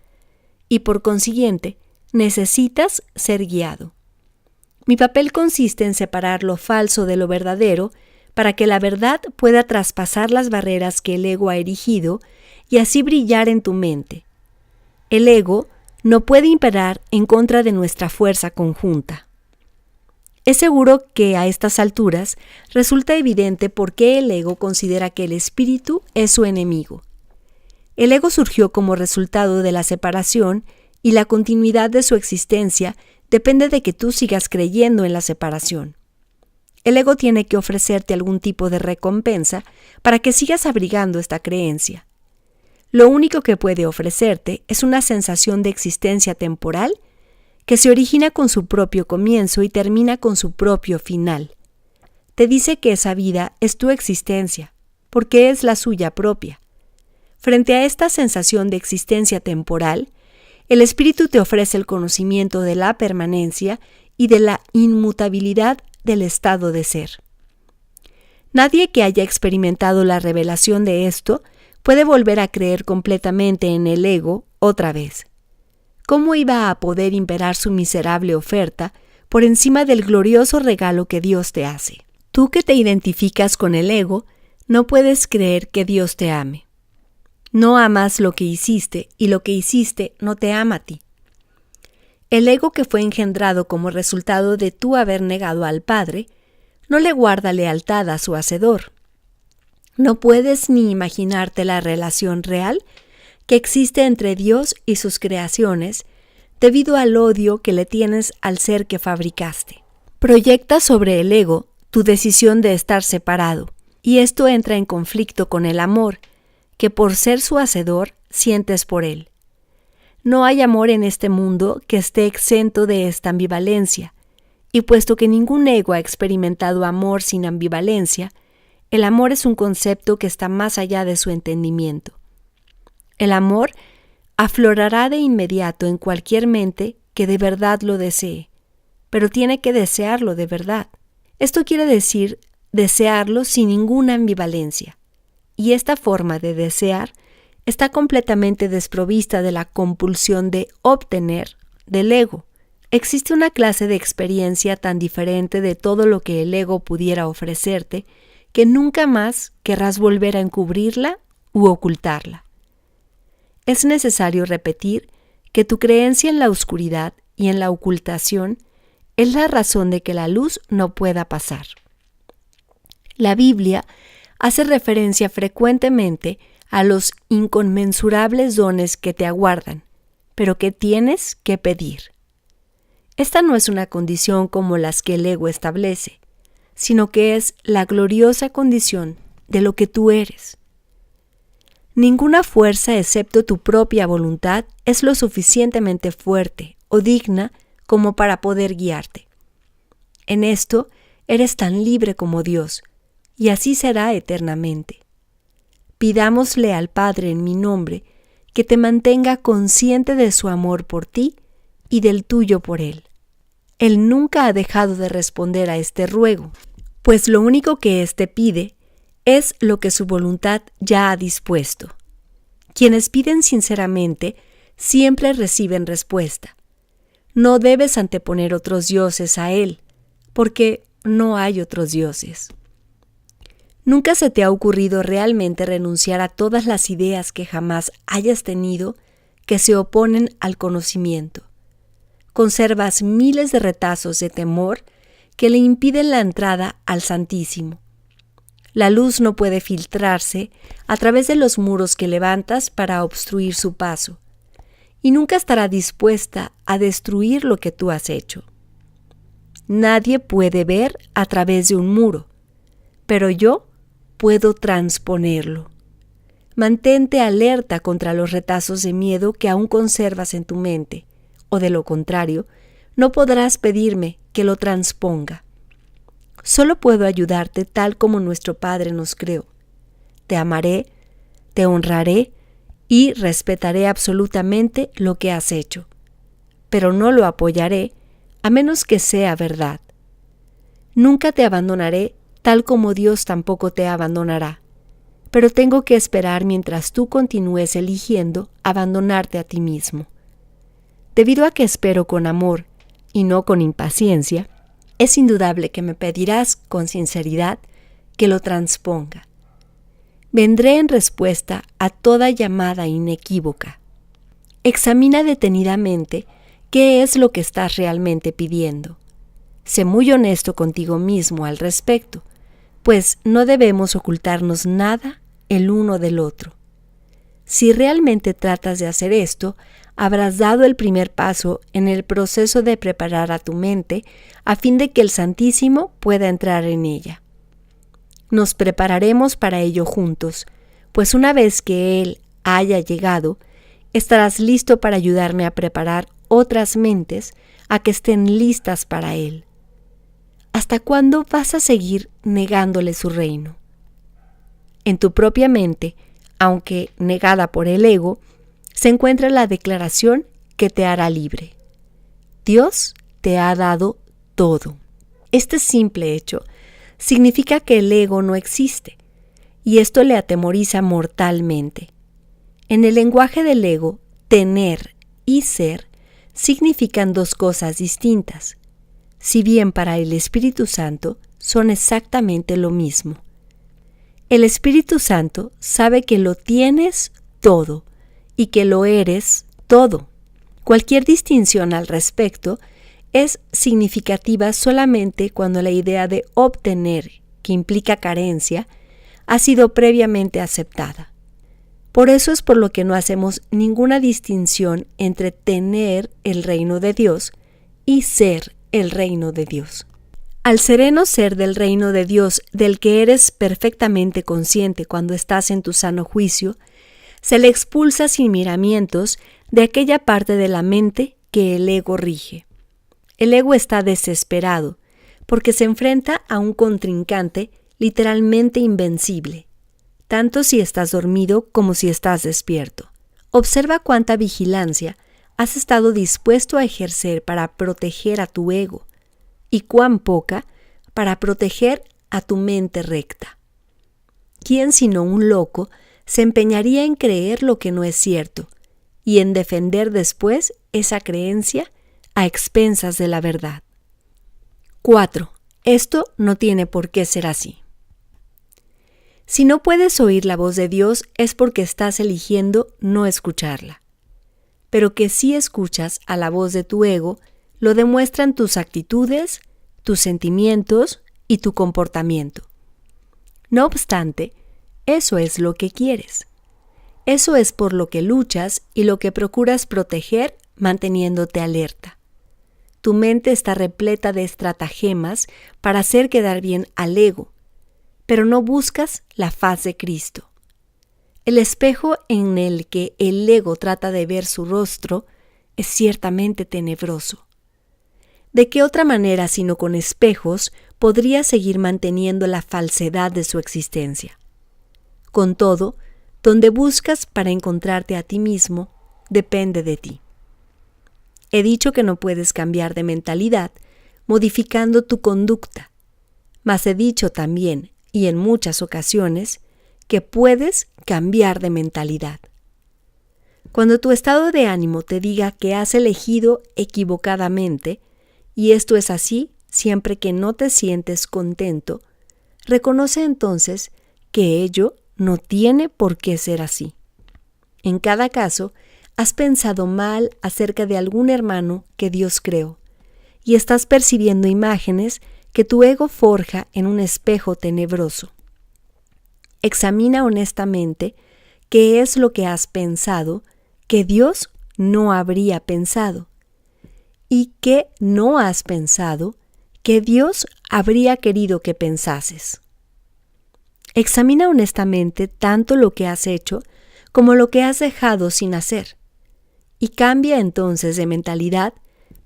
y por consiguiente necesitas ser guiado. Mi papel consiste en separar lo falso de lo verdadero para que la verdad pueda traspasar las barreras que el ego ha erigido y así brillar en tu mente. El ego no puede imperar en contra de nuestra fuerza conjunta. Es seguro que a estas alturas resulta evidente por qué el ego considera que el espíritu es su enemigo. El ego surgió como resultado de la separación y la continuidad de su existencia depende de que tú sigas creyendo en la separación. El ego tiene que ofrecerte algún tipo de recompensa para que sigas abrigando esta creencia. Lo único que puede ofrecerte es una sensación de existencia temporal que se origina con su propio comienzo y termina con su propio final. Te dice que esa vida es tu existencia, porque es la suya propia. Frente a esta sensación de existencia temporal, el espíritu te ofrece el conocimiento de la permanencia y de la inmutabilidad del estado de ser. Nadie que haya experimentado la revelación de esto puede volver a creer completamente en el ego otra vez. ¿Cómo iba a poder imperar su miserable oferta por encima del glorioso regalo que Dios te hace? Tú que te identificas con el ego, no puedes creer que Dios te ame. No amas lo que hiciste y lo que hiciste no te ama a ti. El ego que fue engendrado como resultado de tú haber negado al Padre, no le guarda lealtad a su Hacedor. No puedes ni imaginarte la relación real que existe entre Dios y sus creaciones debido al odio que le tienes al ser que fabricaste. Proyecta sobre el ego tu decisión de estar separado, y esto entra en conflicto con el amor que por ser su hacedor sientes por él. No hay amor en este mundo que esté exento de esta ambivalencia, y puesto que ningún ego ha experimentado amor sin ambivalencia, el amor es un concepto que está más allá de su entendimiento. El amor aflorará de inmediato en cualquier mente que de verdad lo desee, pero tiene que desearlo de verdad. Esto quiere decir desearlo sin ninguna ambivalencia, y esta forma de desear está completamente desprovista de la compulsión de obtener del ego. Existe una clase de experiencia tan diferente de todo lo que el ego pudiera ofrecerte que nunca más querrás volver a encubrirla u ocultarla. Es necesario repetir que tu creencia en la oscuridad y en la ocultación es la razón de que la luz no pueda pasar. La Biblia hace referencia frecuentemente a los inconmensurables dones que te aguardan, pero que tienes que pedir. Esta no es una condición como las que el ego establece, sino que es la gloriosa condición de lo que tú eres. Ninguna fuerza excepto tu propia voluntad es lo suficientemente fuerte o digna como para poder guiarte. En esto eres tan libre como Dios, y así será eternamente. Pidámosle al Padre en mi nombre que te mantenga consciente de su amor por ti y del tuyo por Él. Él nunca ha dejado de responder a este ruego, pues lo único que éste pide es lo que su voluntad ya ha dispuesto. Quienes piden sinceramente siempre reciben respuesta. No debes anteponer otros dioses a Él, porque no hay otros dioses. ¿Nunca se te ha ocurrido realmente renunciar a todas las ideas que jamás hayas tenido que se oponen al conocimiento? Conservas miles de retazos de temor que le impiden la entrada al Santísimo. La luz no puede filtrarse a través de los muros que levantas para obstruir su paso, y nunca estará dispuesta a destruir lo que tú has hecho. Nadie puede ver a través de un muro, pero yo puedo transponerlo. Mantente alerta contra los retazos de miedo que aún conservas en tu mente, o de lo contrario, no podrás pedirme que lo transponga. Solo puedo ayudarte tal como nuestro Padre nos creó. Te amaré, te honraré y respetaré absolutamente lo que has hecho, pero no lo apoyaré a menos que sea verdad. Nunca te abandonaré tal como Dios tampoco te abandonará, pero tengo que esperar mientras tú continúes eligiendo abandonarte a ti mismo. Debido a que espero con amor y no con impaciencia, es indudable que me pedirás con sinceridad que lo transponga. Vendré en respuesta a toda llamada inequívoca. Examina detenidamente qué es lo que estás realmente pidiendo. Sé muy honesto contigo mismo al respecto, pues no debemos ocultarnos nada el uno del otro. Si realmente tratas de hacer esto, habrás dado el primer paso en el proceso de preparar a tu mente a fin de que el Santísimo pueda entrar en ella. Nos prepararemos para ello juntos, pues una vez que Él haya llegado, estarás listo para ayudarme a preparar otras mentes a que estén listas para Él. ¿Hasta cuándo vas a seguir negándole su reino? En tu propia mente, aunque negada por el ego, se encuentra la declaración que te hará libre. Dios te ha dado todo. Este simple hecho significa que el ego no existe, y esto le atemoriza mortalmente. En el lenguaje del ego, tener y ser significan dos cosas distintas, si bien para el Espíritu Santo son exactamente lo mismo. El Espíritu Santo sabe que lo tienes todo y que lo eres todo. Cualquier distinción al respecto es significativa solamente cuando la idea de obtener, que implica carencia, ha sido previamente aceptada. Por eso es por lo que no hacemos ninguna distinción entre tener el reino de Dios y ser el reino de Dios. Al sereno ser del reino de Dios, del que eres perfectamente consciente cuando estás en tu sano juicio, se le expulsa sin miramientos de aquella parte de la mente que el ego rige. El ego está desesperado porque se enfrenta a un contrincante literalmente invencible, tanto si estás dormido como si estás despierto. Observa cuánta vigilancia has estado dispuesto a ejercer para proteger a tu ego y cuán poca para proteger a tu mente recta. ¿Quién sino un loco se empeñaría en creer lo que no es cierto y en defender después esa creencia a expensas de la verdad? 4. Esto no tiene por qué ser así. Si no puedes oír la voz de Dios es porque estás eligiendo no escucharla. Pero que sí escuchas a la voz de tu ego lo demuestran tus actitudes, tus sentimientos y tu comportamiento. No obstante, eso es lo que quieres. Eso es por lo que luchas y lo que procuras proteger manteniéndote alerta. Tu mente está repleta de estratagemas para hacer quedar bien al ego, pero no buscas la faz de Cristo. El espejo en el que el ego trata de ver su rostro es ciertamente tenebroso. ¿De qué otra manera sino con espejos podría seguir manteniendo la falsedad de su existencia? Con todo, donde buscas para encontrarte a ti mismo, depende de ti. He dicho que no puedes cambiar de mentalidad modificando tu conducta, mas he dicho también, y en muchas ocasiones, que puedes cambiar de mentalidad. Cuando tu estado de ánimo te diga que has elegido equivocadamente, y esto es así siempre que no te sientes contento, reconoce entonces que ello no tiene por qué ser así. En cada caso, has pensado mal acerca de algún hermano que Dios creó, y estás percibiendo imágenes que tu ego forja en un espejo tenebroso. Examina honestamente qué es lo que has pensado que Dios no habría pensado y qué no has pensado que Dios habría querido que pensases. Examina honestamente tanto lo que has hecho como lo que has dejado sin hacer, y cambia entonces de mentalidad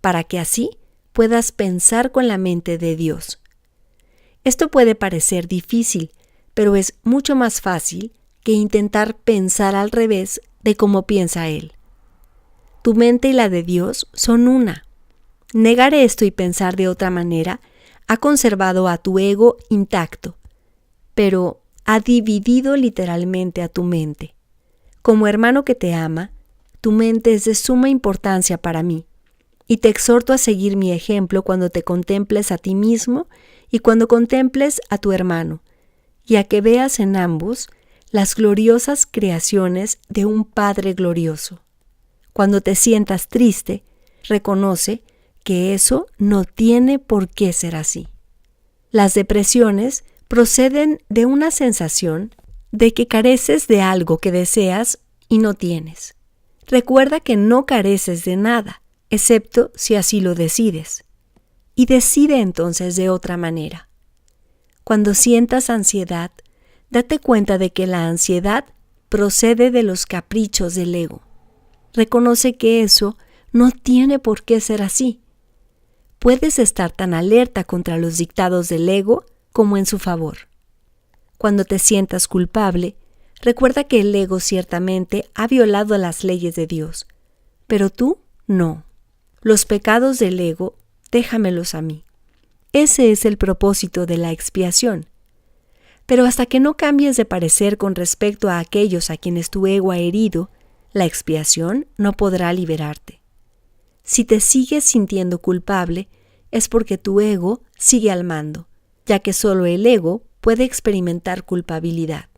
para que así puedas pensar con la mente de Dios. Esto puede parecer difícil, pero es mucho más fácil que intentar pensar al revés de cómo piensa Él. Tu mente y la de Dios son una. Negar esto y pensar de otra manera ha conservado a tu ego intacto, pero ha dividido literalmente a tu mente. Como hermano que te ama, tu mente es de suma importancia para mí, y te exhorto a seguir mi ejemplo cuando te contemples a ti mismo y cuando contemples a tu hermano, y a que veas en ambos las gloriosas creaciones de un Padre glorioso. Cuando te sientas triste, reconoce que eso no tiene por qué ser así. Las depresiones proceden de una sensación de que careces de algo que deseas y no tienes. Recuerda que no careces de nada, excepto si así lo decides. Y decide entonces de otra manera. Cuando sientas ansiedad, date cuenta de que la ansiedad procede de los caprichos del ego. Reconoce que eso no tiene por qué ser así. Puedes estar tan alerta contra los dictados del ego como en su favor. Cuando te sientas culpable, recuerda que el ego ciertamente ha violado las leyes de Dios, pero tú no. Los pecados del ego, déjamelos a mí. Ese es el propósito de la expiación. Pero hasta que no cambies de parecer con respecto a aquellos a quienes tu ego ha herido, la expiación no podrá liberarte. Si te sigues sintiendo culpable, es porque tu ego sigue al mando, ya que solo el ego puede experimentar culpabilidad.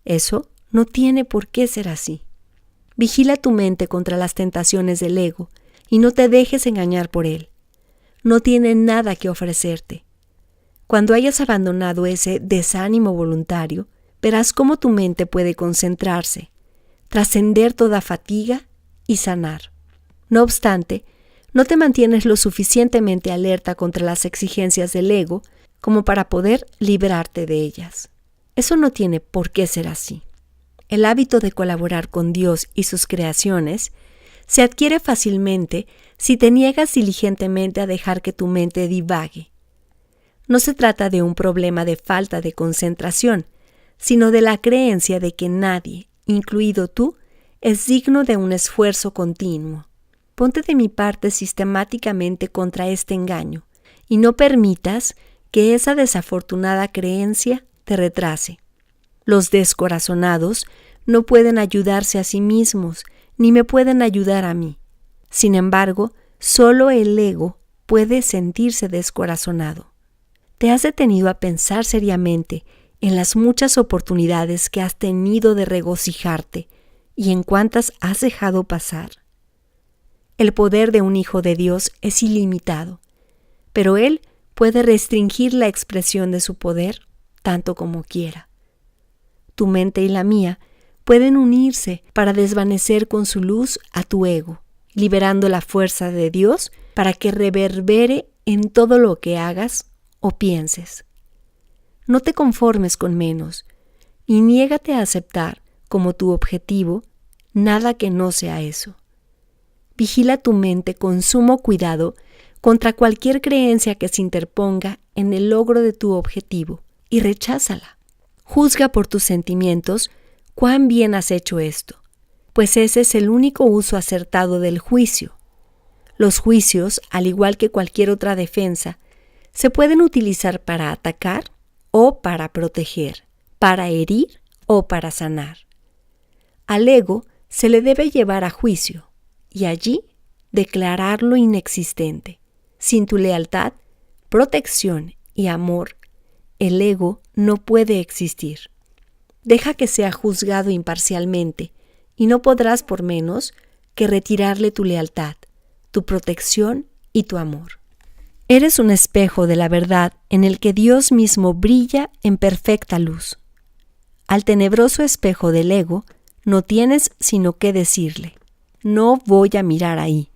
Eso no tiene por qué ser así. Vigila tu mente contra las tentaciones del ego y no te dejes engañar por él. No tiene nada que ofrecerte. Cuando hayas abandonado ese desánimo voluntario, verás cómo tu mente puede concentrarse, trascender toda fatiga y sanar. No obstante, no te mantienes lo suficientemente alerta contra las exigencias del ego como para poder librarte de ellas. Eso no tiene por qué ser así. El hábito de colaborar con Dios y sus creaciones se adquiere fácilmente si te niegas diligentemente a dejar que tu mente divague. No se trata de un problema de falta de concentración, sino de la creencia de que nadie, incluido tú, es digno de un esfuerzo continuo. Ponte de mi parte sistemáticamente contra este engaño y no permitas que esa desafortunada creencia te retrase. Los descorazonados no pueden ayudarse a sí mismos, ni me pueden ayudar a mí. Sin embargo, solo el ego puede sentirse descorazonado. ¿Te has detenido a pensar seriamente en las muchas oportunidades que has tenido de regocijarte y en cuántas has dejado pasar? El poder de un hijo de Dios es ilimitado, pero Él puede restringir la expresión de su poder tanto como quiera. Tu mente y la mía pueden unirse para desvanecer con su luz a tu ego, liberando la fuerza de Dios para que reverbere en todo lo que hagas o pienses. No te conformes con menos y niégate a aceptar como tu objetivo nada que no sea eso. Vigila tu mente con sumo cuidado contra cualquier creencia que se interponga en el logro de tu objetivo y recházala. Juzga por tus sentimientos cuán bien has hecho esto, pues ese es el único uso acertado del juicio. Los juicios, al igual que cualquier otra defensa, se pueden utilizar para atacar o para proteger, para herir o para sanar. Al ego se le debe llevar a juicio y allí declararlo inexistente. Sin tu lealtad, protección y amor, el ego no puede existir. Deja que sea juzgado imparcialmente y no podrás por menos que retirarle tu lealtad, tu protección y tu amor. Eres un espejo de la verdad en el que Dios mismo brilla en perfecta luz. Al tenebroso espejo del ego, no tienes sino que decirle: no voy a mirar ahí,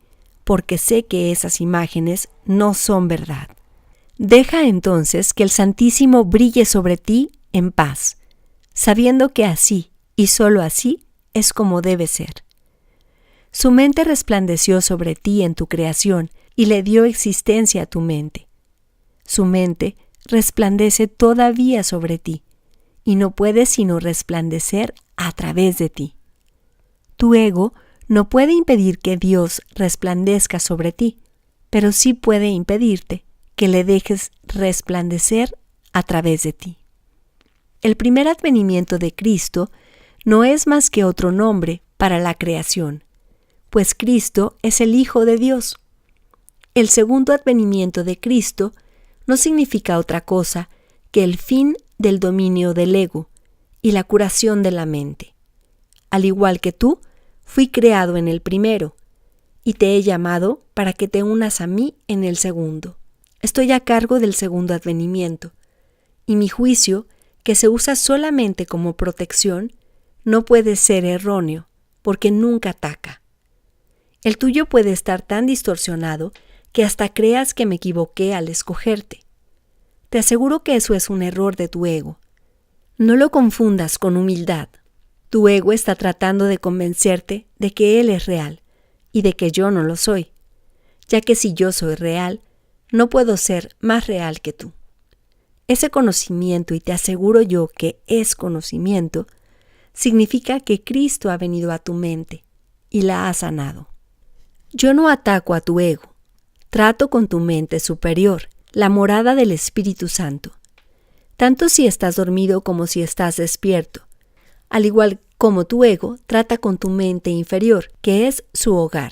porque sé que esas imágenes no son verdad. Deja entonces que el Santísimo brille sobre ti en paz, sabiendo que así, y sólo así, es como debe ser. Su mente resplandeció sobre ti en tu creación y le dio existencia a tu mente. Su mente resplandece todavía sobre ti, y no puede sino resplandecer a través de ti. Tu ego no puede impedir que Dios resplandezca sobre ti, pero sí puede impedirte que le dejes resplandecer a través de ti. El primer advenimiento de Cristo no es más que otro nombre para la creación, pues Cristo es el Hijo de Dios. El segundo advenimiento de Cristo no significa otra cosa que el fin del dominio del ego y la curación de la mente. Al igual que tú, fui creado en el primero, y te he llamado para que te unas a mí en el segundo. Estoy a cargo del segundo advenimiento, y mi juicio, que se usa solamente como protección, no puede ser erróneo, porque nunca ataca. El tuyo puede estar tan distorsionado que hasta creas que me equivoqué al escogerte. Te aseguro que eso es un error de tu ego. No lo confundas con humildad. Tu ego está tratando de convencerte de que él es real y de que yo no lo soy, ya que si yo soy real, no puedo ser más real que tú. Ese conocimiento, y te aseguro yo que es conocimiento, significa que Cristo ha venido a tu mente y la ha sanado. Yo no ataco a tu ego, trato con tu mente superior, la morada del Espíritu Santo, tanto si estás dormido como si estás despierto, al igual como tu ego trata con tu mente inferior, que es su hogar.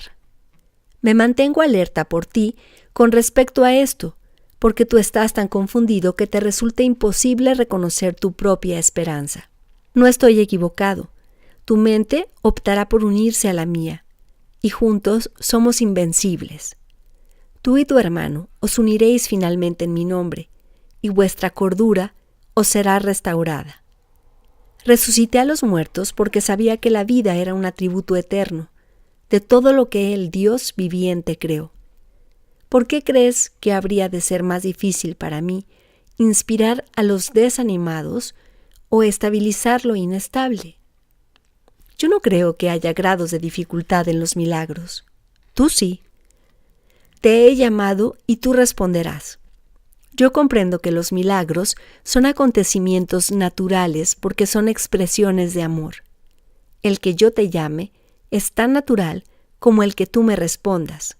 Me mantengo alerta por ti con respecto a esto, porque tú estás tan confundido que te resulta imposible reconocer tu propia esperanza. No estoy equivocado. Tu mente optará por unirse a la mía, y juntos somos invencibles. Tú y tu hermano os uniréis finalmente en mi nombre, y vuestra cordura os será restaurada. Resucité a los muertos porque sabía que la vida era un atributo eterno, de todo lo que el Dios viviente creó. ¿Por qué crees que habría de ser más difícil para mí inspirar a los desanimados o estabilizar lo inestable? Yo no creo que haya grados de dificultad en los milagros. Tú sí. Te he llamado y tú responderás. Yo comprendo que los milagros son acontecimientos naturales porque son expresiones de amor. El que yo te llame es tan natural como el que tú me respondas,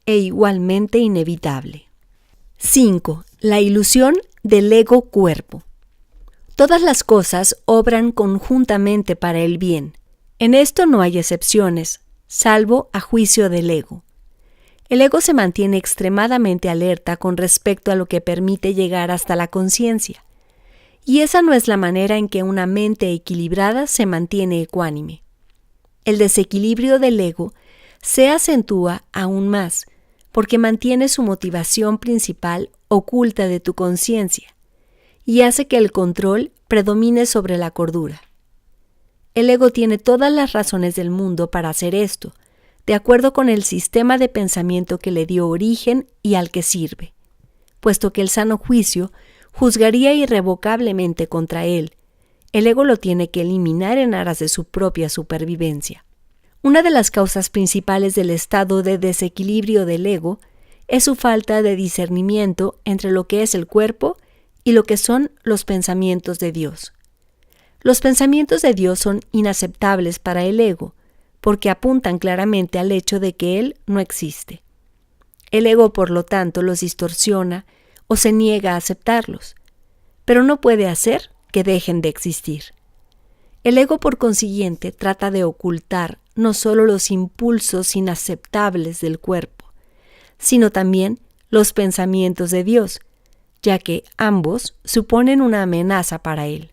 e igualmente inevitable. 5. La ilusión del ego-cuerpo. Todas las cosas obran conjuntamente para el bien. En esto no hay excepciones, salvo a juicio del ego. El ego se mantiene extremadamente alerta con respecto a lo que permite llegar hasta la conciencia, y esa no es la manera en que una mente equilibrada se mantiene ecuánime. El desequilibrio del ego se acentúa aún más, porque mantiene su motivación principal oculta de tu conciencia, y hace que el control predomine sobre la cordura. El ego tiene todas las razones del mundo para hacer esto, de acuerdo con el sistema de pensamiento que le dio origen y al que sirve, puesto que el sano juicio juzgaría irrevocablemente contra él. El ego lo tiene que eliminar en aras de su propia supervivencia. Una de las causas principales del estado de desequilibrio del ego es su falta de discernimiento entre lo que es el cuerpo y lo que son los pensamientos de Dios. Los pensamientos de Dios son inaceptables para el ego, porque apuntan claramente al hecho de que Él no existe. El ego, por lo tanto, los distorsiona o se niega a aceptarlos, pero no puede hacer que dejen de existir. El ego, por consiguiente, trata de ocultar no solo los impulsos inaceptables del cuerpo, sino también los pensamientos de Dios, ya que ambos suponen una amenaza para él.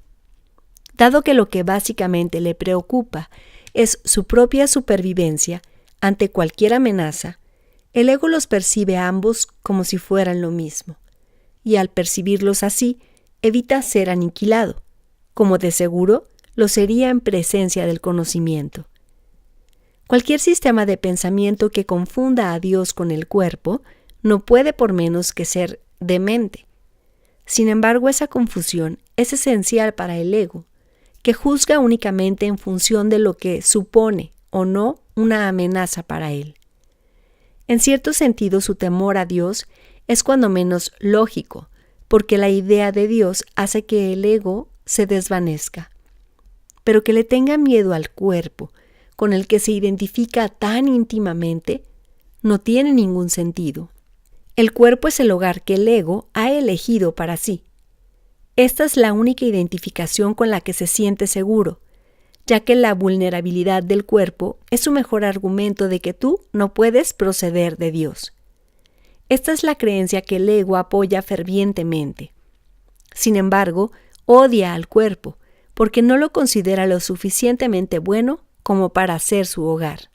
Dado que lo que básicamente le preocupa es su propia supervivencia ante cualquier amenaza, El ego los percibe a ambos como si fueran lo mismo, y al percibirlos así, evita ser aniquilado, como de seguro lo sería en presencia del conocimiento. Cualquier sistema de pensamiento que confunda a Dios con el cuerpo no puede por menos que ser demente. Sin embargo, esa confusión es esencial para el ego, que juzga únicamente en función de lo que supone o no una amenaza para él. En cierto sentido, su temor a Dios es cuando menos lógico, porque la idea de Dios hace que el ego se desvanezca. Pero que le tenga miedo al cuerpo, con el que se identifica tan íntimamente, no tiene ningún sentido. El cuerpo es el hogar que el ego ha elegido para sí. Esta es la única identificación con la que se siente seguro, ya que la vulnerabilidad del cuerpo es su mejor argumento de que tú no puedes proceder de Dios. Esta es la creencia que el ego apoya fervientemente. Sin embargo, odia al cuerpo, porque no lo considera lo suficientemente bueno como para ser su hogar.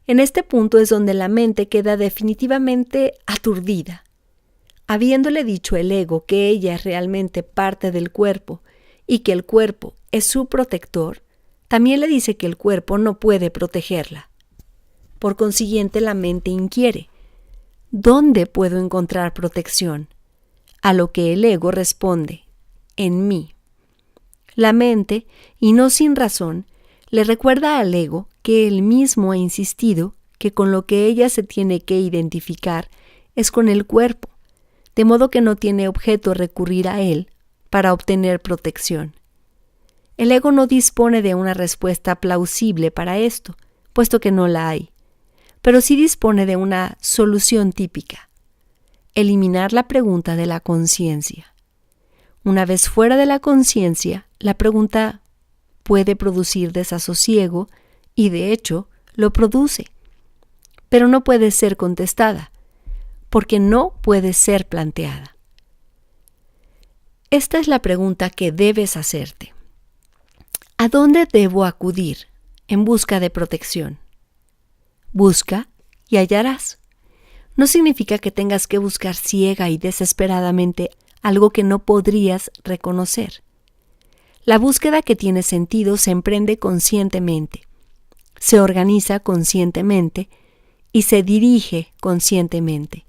En este punto es donde la mente queda definitivamente aturdida. Habiéndole dicho el ego que ella es realmente parte del cuerpo y que el cuerpo es su protector, también le dice que el cuerpo no puede protegerla. Por consiguiente, la mente inquiere: ¿dónde puedo encontrar protección? A lo que el ego responde: en mí. La mente, y no sin razón, le recuerda al ego que él mismo ha insistido que con lo que ella se tiene que identificar es con el cuerpo, de modo que no tiene objeto recurrir a él para obtener protección. El ego no dispone de una respuesta plausible para esto, puesto que no la hay, pero sí dispone de una solución típica: eliminar la pregunta de la conciencia. Una vez fuera de la conciencia, la pregunta puede producir desasosiego y, de hecho, lo produce, pero no puede ser contestada, porque no puede ser planteada. Esta es la pregunta que debes hacerte: ¿a dónde debo acudir en busca de protección? Busca y hallarás. No significa que tengas que buscar ciega y desesperadamente algo que no podrías reconocer. La búsqueda que tiene sentido se emprende conscientemente, se organiza conscientemente y se dirige conscientemente.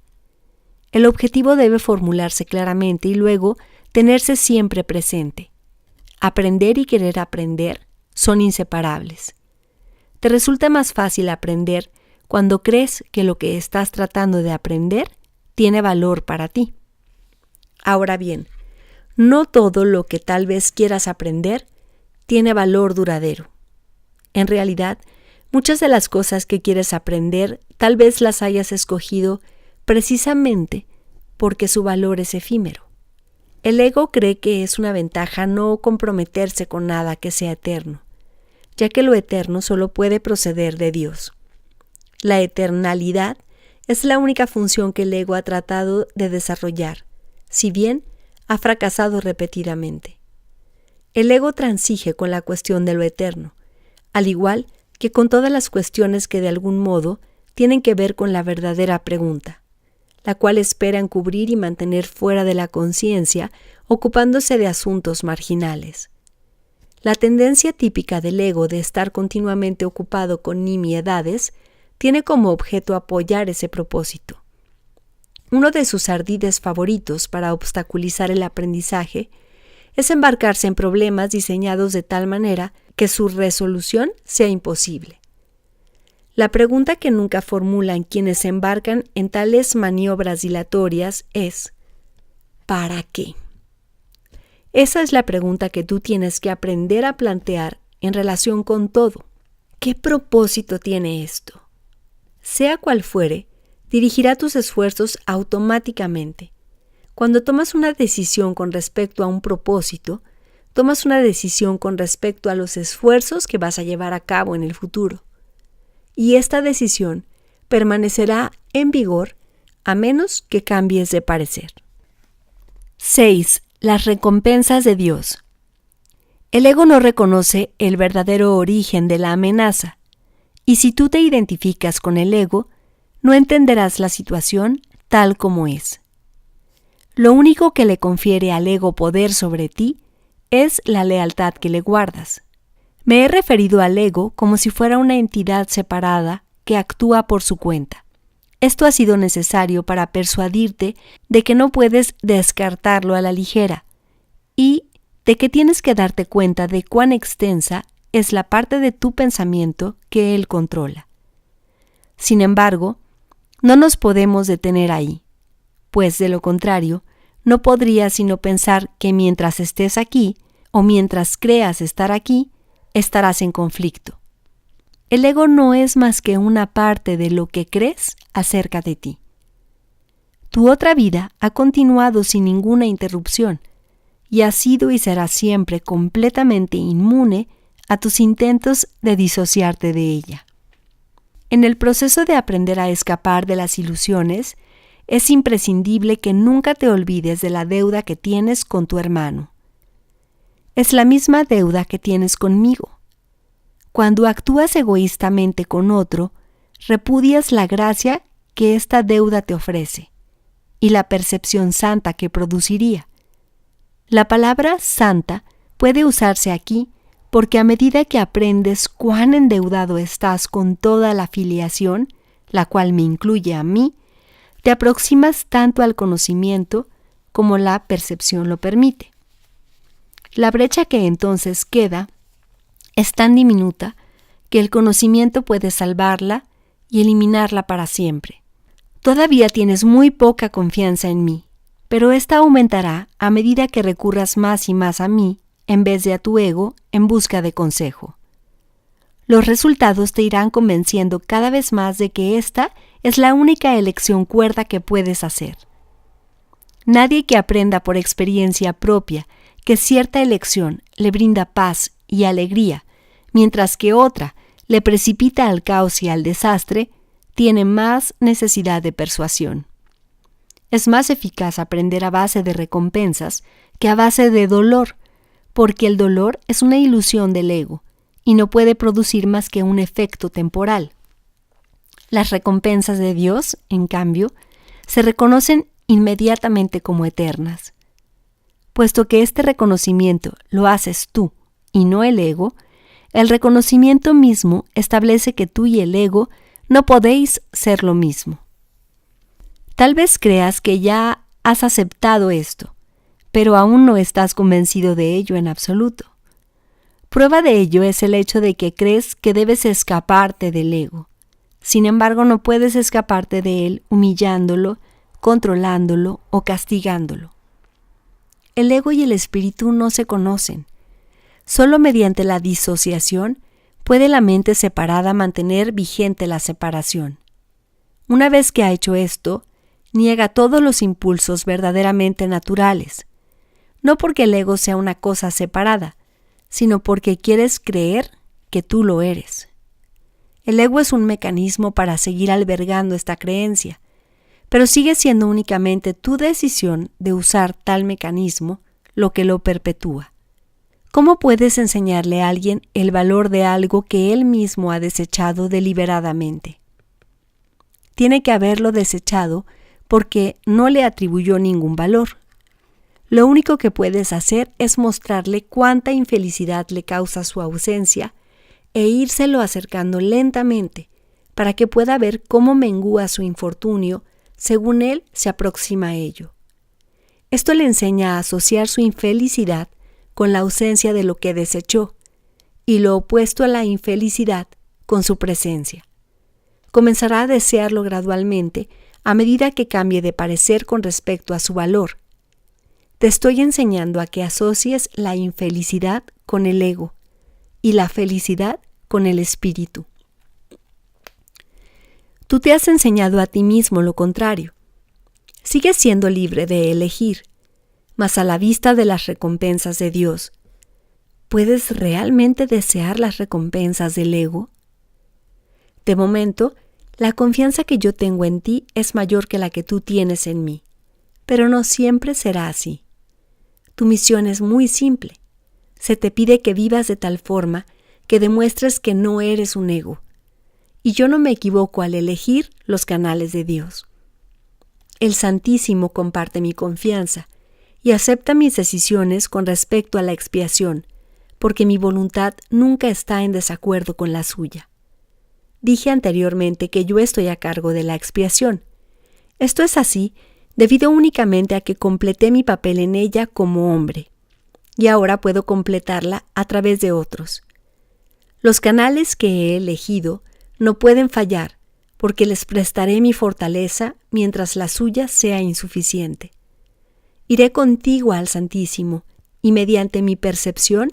El objetivo debe formularse claramente y luego tenerse siempre presente. Aprender y querer aprender son inseparables. Te resulta más fácil aprender cuando crees que lo que estás tratando de aprender tiene valor para ti. Ahora bien, no todo lo que tal vez quieras aprender tiene valor duradero. En realidad, muchas de las cosas que quieres aprender tal vez las hayas escogido precisamente porque su valor es efímero. El ego cree que es una ventaja no comprometerse con nada que sea eterno, ya que lo eterno solo puede proceder de Dios. La eternalidad es la única función que el ego ha tratado de desarrollar, si bien ha fracasado repetidamente. El ego transige con la cuestión de lo eterno, al igual que con todas las cuestiones que de algún modo tienen que ver con la verdadera pregunta, la cual espera encubrir y mantener fuera de la conciencia, ocupándose de asuntos marginales. La tendencia típica del ego de estar continuamente ocupado con nimiedades tiene como objeto apoyar ese propósito. Uno de sus ardides favoritos para obstaculizar el aprendizaje es embarcarse en problemas diseñados de tal manera que su resolución sea imposible. La pregunta que nunca formulan quienes se embarcan en tales maniobras dilatorias es: ¿para qué? Esa es la pregunta que tú tienes que aprender a plantear en relación con todo. ¿Qué propósito tiene esto? Sea cual fuere, dirigirá tus esfuerzos automáticamente. Cuando tomas una decisión con respecto a un propósito, tomas una decisión con respecto a los esfuerzos que vas a llevar a cabo en el futuro. Y esta decisión permanecerá en vigor a menos que cambies de parecer. 6. Las recompensas de Dios. El ego no reconoce el verdadero origen de la amenaza, y si tú te identificas con el ego, no entenderás la situación tal como es. Lo único que le confiere al ego poder sobre ti es la lealtad que le guardas. Me he referido al ego como si fuera una entidad separada que actúa por su cuenta. Esto ha sido necesario para persuadirte de que no puedes descartarlo a la ligera y de que tienes que darte cuenta de cuán extensa es la parte de tu pensamiento que él controla. Sin embargo, no nos podemos detener ahí, pues de lo contrario, no podrías sino pensar que mientras estés aquí, o mientras creas estar aquí, estarás en conflicto. El ego no es más que una parte de lo que crees acerca de ti. Tu otra vida ha continuado sin ninguna interrupción y has sido y serás siempre completamente inmune a tus intentos de disociarte de ella. En el proceso de aprender a escapar de las ilusiones, es imprescindible que nunca te olvides de la deuda que tienes con tu hermano. Es la misma deuda que tienes conmigo. Cuando actúas egoístamente con otro, repudias la gracia que esta deuda te ofrece y la percepción santa que produciría. La palabra santa puede usarse aquí porque a medida que aprendes cuán endeudado estás con toda la filiación, la cual me incluye a mí, te aproximas tanto al conocimiento como la percepción lo permite. La brecha que entonces queda es tan diminuta que el conocimiento puede salvarla y eliminarla para siempre. Todavía tienes muy poca confianza en mí, pero esta aumentará a medida que recurras más y más a mí en vez de a tu ego en busca de consejo. Los resultados te irán convenciendo cada vez más de que esta es la única elección cuerda que puedes hacer. Nadie que aprenda por experiencia propia que cierta elección le brinda paz y alegría, mientras que otra le precipita al caos y al desastre, tiene más necesidad de persuasión. Es más eficaz aprender a base de recompensas que a base de dolor, porque el dolor es una ilusión del ego y no puede producir más que un efecto temporal. Las recompensas de Dios, en cambio, se reconocen inmediatamente como eternas. Puesto que este reconocimiento lo haces tú y no el ego, el reconocimiento mismo establece que tú y el ego no podéis ser lo mismo. Tal vez creas que ya has aceptado esto, pero aún no estás convencido de ello en absoluto. Prueba de ello es el hecho de que crees que debes escaparte del ego. Sin embargo, no puedes escaparte de él humillándolo, controlándolo o castigándolo. El ego y el espíritu no se conocen. Solo mediante la disociación puede la mente separada mantener vigente la separación. Una vez que ha hecho esto, niega todos los impulsos verdaderamente naturales, no porque el ego sea una cosa separada, sino porque quieres creer que tú lo eres. El ego es un mecanismo para seguir albergando esta creencia, pero sigue siendo únicamente tu decisión de usar tal mecanismo lo que lo perpetúa. ¿Cómo puedes enseñarle a alguien el valor de algo que él mismo ha desechado deliberadamente? Tiene que haberlo desechado porque no le atribuyó ningún valor. Lo único que puedes hacer es mostrarle cuánta infelicidad le causa su ausencia e írselo acercando lentamente para que pueda ver cómo mengúa su infortunio según él se aproxima a ello. Esto le enseña a asociar su infelicidad con la ausencia de lo que desechó y lo opuesto a la infelicidad con su presencia. Comenzará a desearlo gradualmente a medida que cambie de parecer con respecto a su valor. Te estoy enseñando a que asocies la infelicidad con el ego y la felicidad con el espíritu. Tú te has enseñado a ti mismo lo contrario. Sigues siendo libre de elegir, mas a la vista de las recompensas de Dios, ¿puedes realmente desear las recompensas del ego? De momento, la confianza que yo tengo en ti es mayor que la que tú tienes en mí, pero no siempre será así. Tu misión es muy simple. Se te pide que vivas de tal forma que demuestres que no eres un ego, y yo no me equivoco al elegir los canales de Dios. El Santísimo comparte mi confianza y acepta mis decisiones con respecto a la expiación, porque mi voluntad nunca está en desacuerdo con la suya. Dije anteriormente que yo estoy a cargo de la expiación. Esto es así debido únicamente a que completé mi papel en ella como hombre, y ahora puedo completarla a través de otros. Los canales que he elegido no pueden fallar, porque les prestaré mi fortaleza mientras la suya sea insuficiente. Iré contigo al Santísimo, y mediante mi percepción,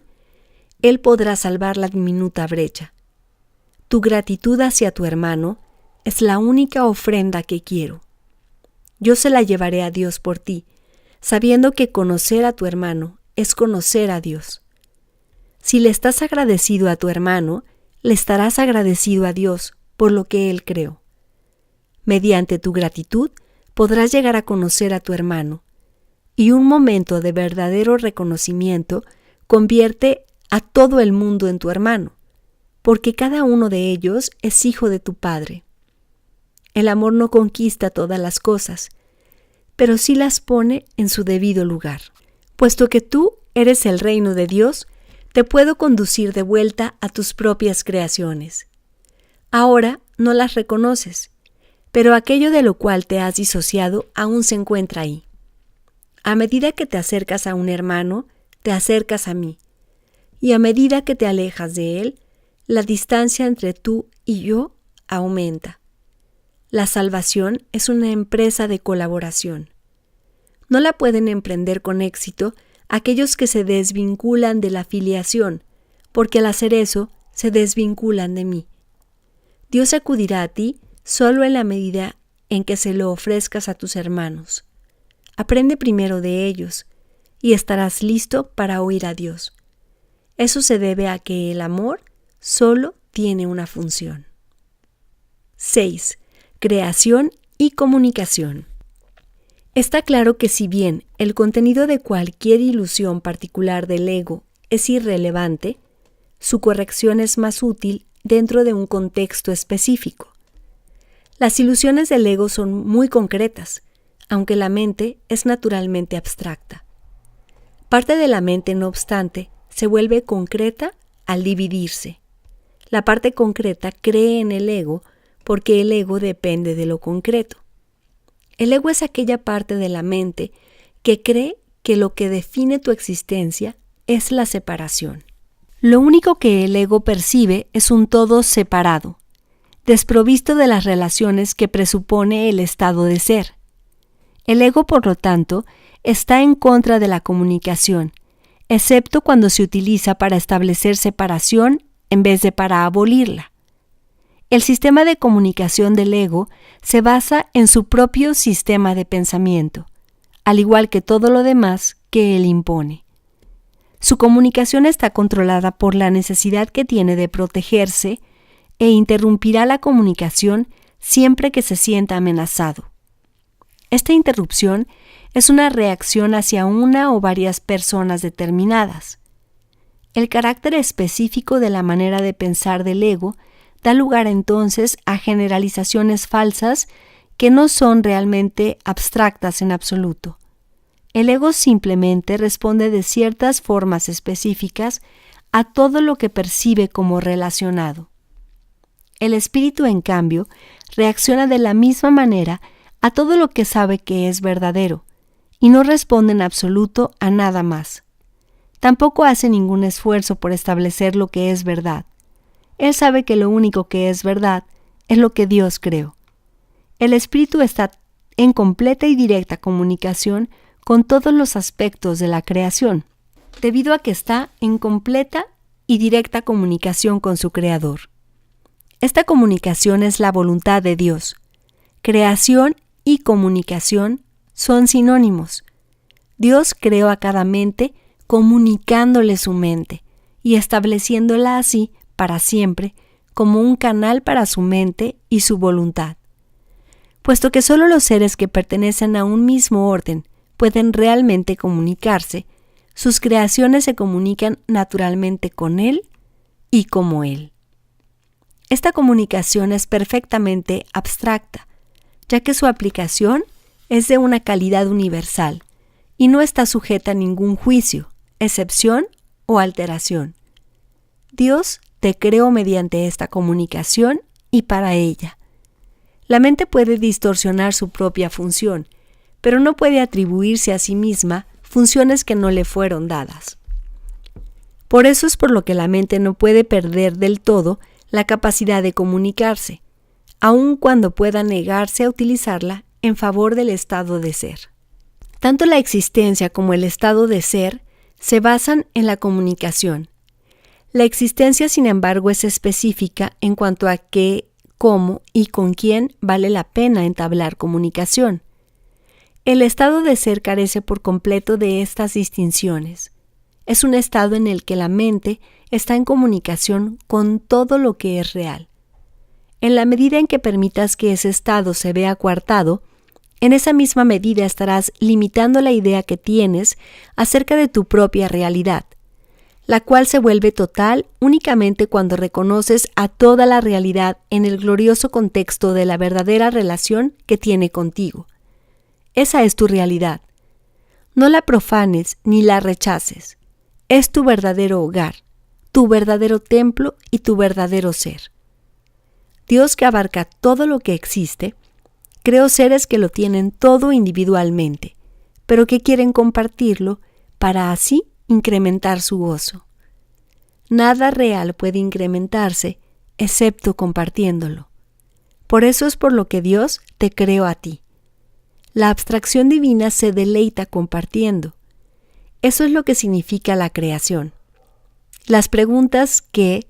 Él podrá salvar la diminuta brecha. Tu gratitud hacia tu hermano es la única ofrenda que quiero. Yo se la llevaré a Dios por ti, sabiendo que conocer a tu hermano es conocer a Dios. Si le estás agradecido a tu hermano, le estarás agradecido a Dios por lo que Él creó. Mediante tu gratitud podrás llegar a conocer a tu hermano, y un momento de verdadero reconocimiento convierte a todo el mundo en tu hermano, porque cada uno de ellos es hijo de tu Padre. El amor no conquista todas las cosas, pero sí las pone en su debido lugar. Puesto que tú eres el reino de Dios, te puedo conducir de vuelta a tus propias creaciones. Ahora no las reconoces, pero aquello de lo cual te has disociado aún se encuentra ahí. A medida que te acercas a un hermano, te acercas a mí, y a medida que te alejas de él, la distancia entre tú y yo aumenta. La salvación es una empresa de colaboración. No la pueden emprender con éxito aquellos que se desvinculan de la filiación, porque al hacer eso se desvinculan de mí. Dios acudirá a ti solo en la medida en que se lo ofrezcas a tus hermanos. Aprende primero de ellos y estarás listo para oír a Dios. Eso se debe a que el amor solo tiene una función. 6. Creación y comunicación. Está claro que si bien el contenido de cualquier ilusión particular del ego es irrelevante, su corrección es más útil dentro de un contexto específico. Las ilusiones del ego son muy concretas, aunque la mente es naturalmente abstracta. Parte de la mente, no obstante, se vuelve concreta al dividirse. La parte concreta cree en el ego porque el ego depende de lo concreto. El ego es aquella parte de la mente que cree que lo que define tu existencia es la separación. Lo único que el ego percibe es un todo separado, desprovisto de las relaciones que presupone el estado de ser. El ego, por lo tanto, está en contra de la comunicación, excepto cuando se utiliza para establecer separación en vez de para abolirla. El sistema de comunicación del ego se basa en su propio sistema de pensamiento, al igual que todo lo demás que él impone. Su comunicación está controlada por la necesidad que tiene de protegerse e interrumpirá la comunicación siempre que se sienta amenazado. Esta interrupción es una reacción hacia una o varias personas determinadas. El carácter específico de la manera de pensar del ego da lugar entonces a generalizaciones falsas que no son realmente abstractas en absoluto. El ego simplemente responde de ciertas formas específicas a todo lo que percibe como relacionado. El espíritu, en cambio, reacciona de la misma manera a todo lo que sabe que es verdadero, y no responde en absoluto a nada más. Tampoco hace ningún esfuerzo por establecer lo que es verdad. Él sabe que lo único que es verdad es lo que Dios creó. El espíritu está en completa y directa comunicación con todos los aspectos de la creación, debido a que está en completa y directa comunicación con su Creador. Esta comunicación es la voluntad de Dios. Creación y comunicación son sinónimos. Dios creó a cada mente comunicándole su mente y estableciéndola así para siempre como un canal para su mente y su voluntad. Puesto que solo los seres que pertenecen a un mismo orden pueden realmente comunicarse, sus creaciones se comunican naturalmente con Él y como Él. Esta comunicación es perfectamente abstracta, ya que su aplicación es de una calidad universal y no está sujeta a ningún juicio, excepción o alteración. Dios te creó mediante esta comunicación y para ella. La mente puede distorsionar su propia función, pero no puede atribuirse a sí misma funciones que no le fueron dadas. Por eso es por lo que la mente no puede perder del todo la capacidad de comunicarse, aun cuando pueda negarse a utilizarla en favor del estado de ser. Tanto la existencia como el estado de ser se basan en la comunicación. La existencia, sin embargo, es específica en cuanto a qué, cómo y con quién vale la pena entablar comunicación. El estado de ser carece por completo de estas distinciones. Es un estado en el que la mente está en comunicación con todo lo que es real. En la medida en que permitas que ese estado se vea coartado, en esa misma medida estarás limitando la idea que tienes acerca de tu propia realidad, la cual se vuelve total únicamente cuando reconoces a toda la realidad en el glorioso contexto de la verdadera relación que tiene contigo. Esa es tu realidad. No la profanes ni la rechaces. Es tu verdadero hogar, tu verdadero templo y tu verdadero ser. Dios, que abarca todo lo que existe, creó seres que lo tienen todo individualmente, pero que quieren compartirlo para así incrementar su gozo. Nada real puede incrementarse excepto compartiéndolo. Por eso es por lo que Dios te creó a ti. La abstracción divina se deleita compartiendo. Eso es lo que significa la creación. Las preguntas qué,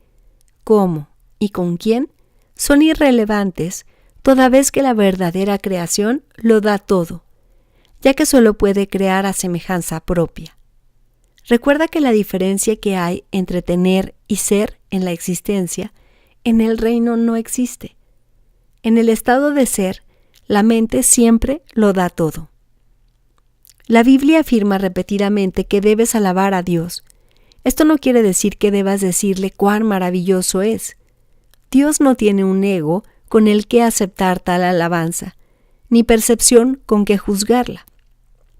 cómo y con quién son irrelevantes toda vez que la verdadera creación lo da todo, ya que solo puede crear a semejanza propia. Recuerda que la diferencia que hay entre tener y ser en la existencia, en el reino no existe. En el estado de ser, la mente siempre lo da todo. La Biblia afirma repetidamente que debes alabar a Dios. Esto no quiere decir que debas decirle cuán maravilloso es. Dios no tiene un ego con el que aceptar tal alabanza, ni percepción con que juzgarla.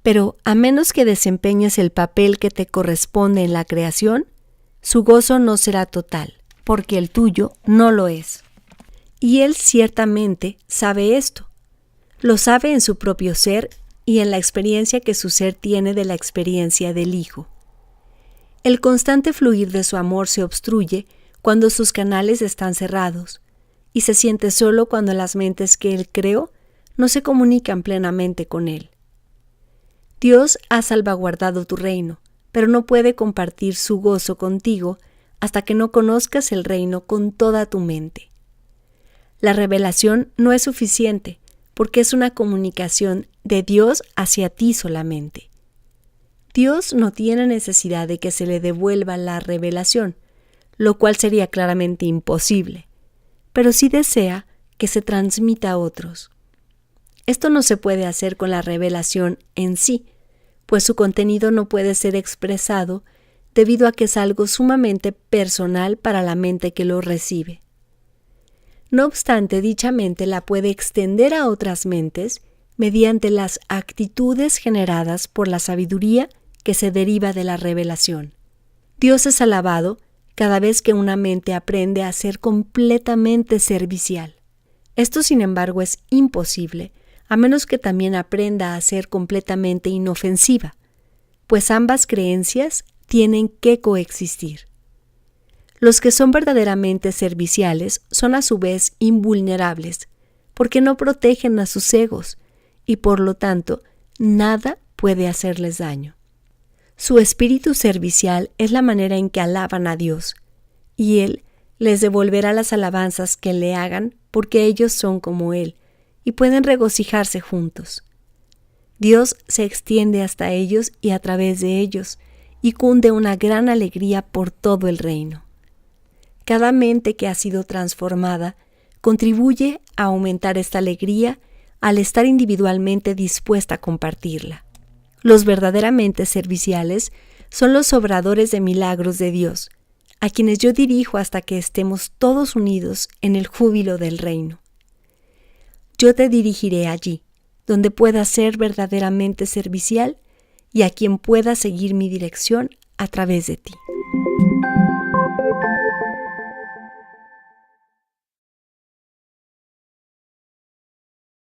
Pero a menos que desempeñes el papel que te corresponde en la creación, su gozo no será total, porque el tuyo no lo es. Y Él ciertamente sabe esto. Lo sabe en su propio ser y en la experiencia que su ser tiene de la experiencia del Hijo. El constante fluir de su amor se obstruye cuando sus canales están cerrados, y se siente solo cuando las mentes que Él creó no se comunican plenamente con Él. Dios ha salvaguardado tu reino, pero no puede compartir su gozo contigo hasta que no conozcas el reino con toda tu mente. La revelación no es suficiente, porque es una comunicación de Dios hacia ti solamente. Dios no tiene necesidad de que se le devuelva la revelación, lo cual sería claramente imposible, pero sí desea que se transmita a otros. Esto no se puede hacer con la revelación en sí, pues su contenido no puede ser expresado debido a que es algo sumamente personal para la mente que lo recibe. No obstante, dicha mente la puede extender a otras mentes mediante las actitudes generadas por la sabiduría que se deriva de la revelación. Dios es alabado cada vez que una mente aprende a ser completamente servicial. Esto, sin embargo, es imposible, a menos que también aprenda a ser completamente inofensiva, pues ambas creencias tienen que coexistir. Los que son verdaderamente serviciales son a su vez invulnerables, porque no protegen a sus egos, y por lo tanto, nada puede hacerles daño. Su espíritu servicial es la manera en que alaban a Dios, y Él les devolverá las alabanzas que le hagan porque ellos son como Él, y pueden regocijarse juntos. Dios se extiende hasta ellos y a través de ellos, y cunde una gran alegría por todo el reino. Cada mente que ha sido transformada contribuye a aumentar esta alegría al estar individualmente dispuesta a compartirla. Los verdaderamente serviciales son los obradores de milagros de Dios, a quienes yo dirijo hasta que estemos todos unidos en el júbilo del reino. Yo te dirigiré allí, donde puedas ser verdaderamente servicial y a quien pueda seguir mi dirección a través de ti.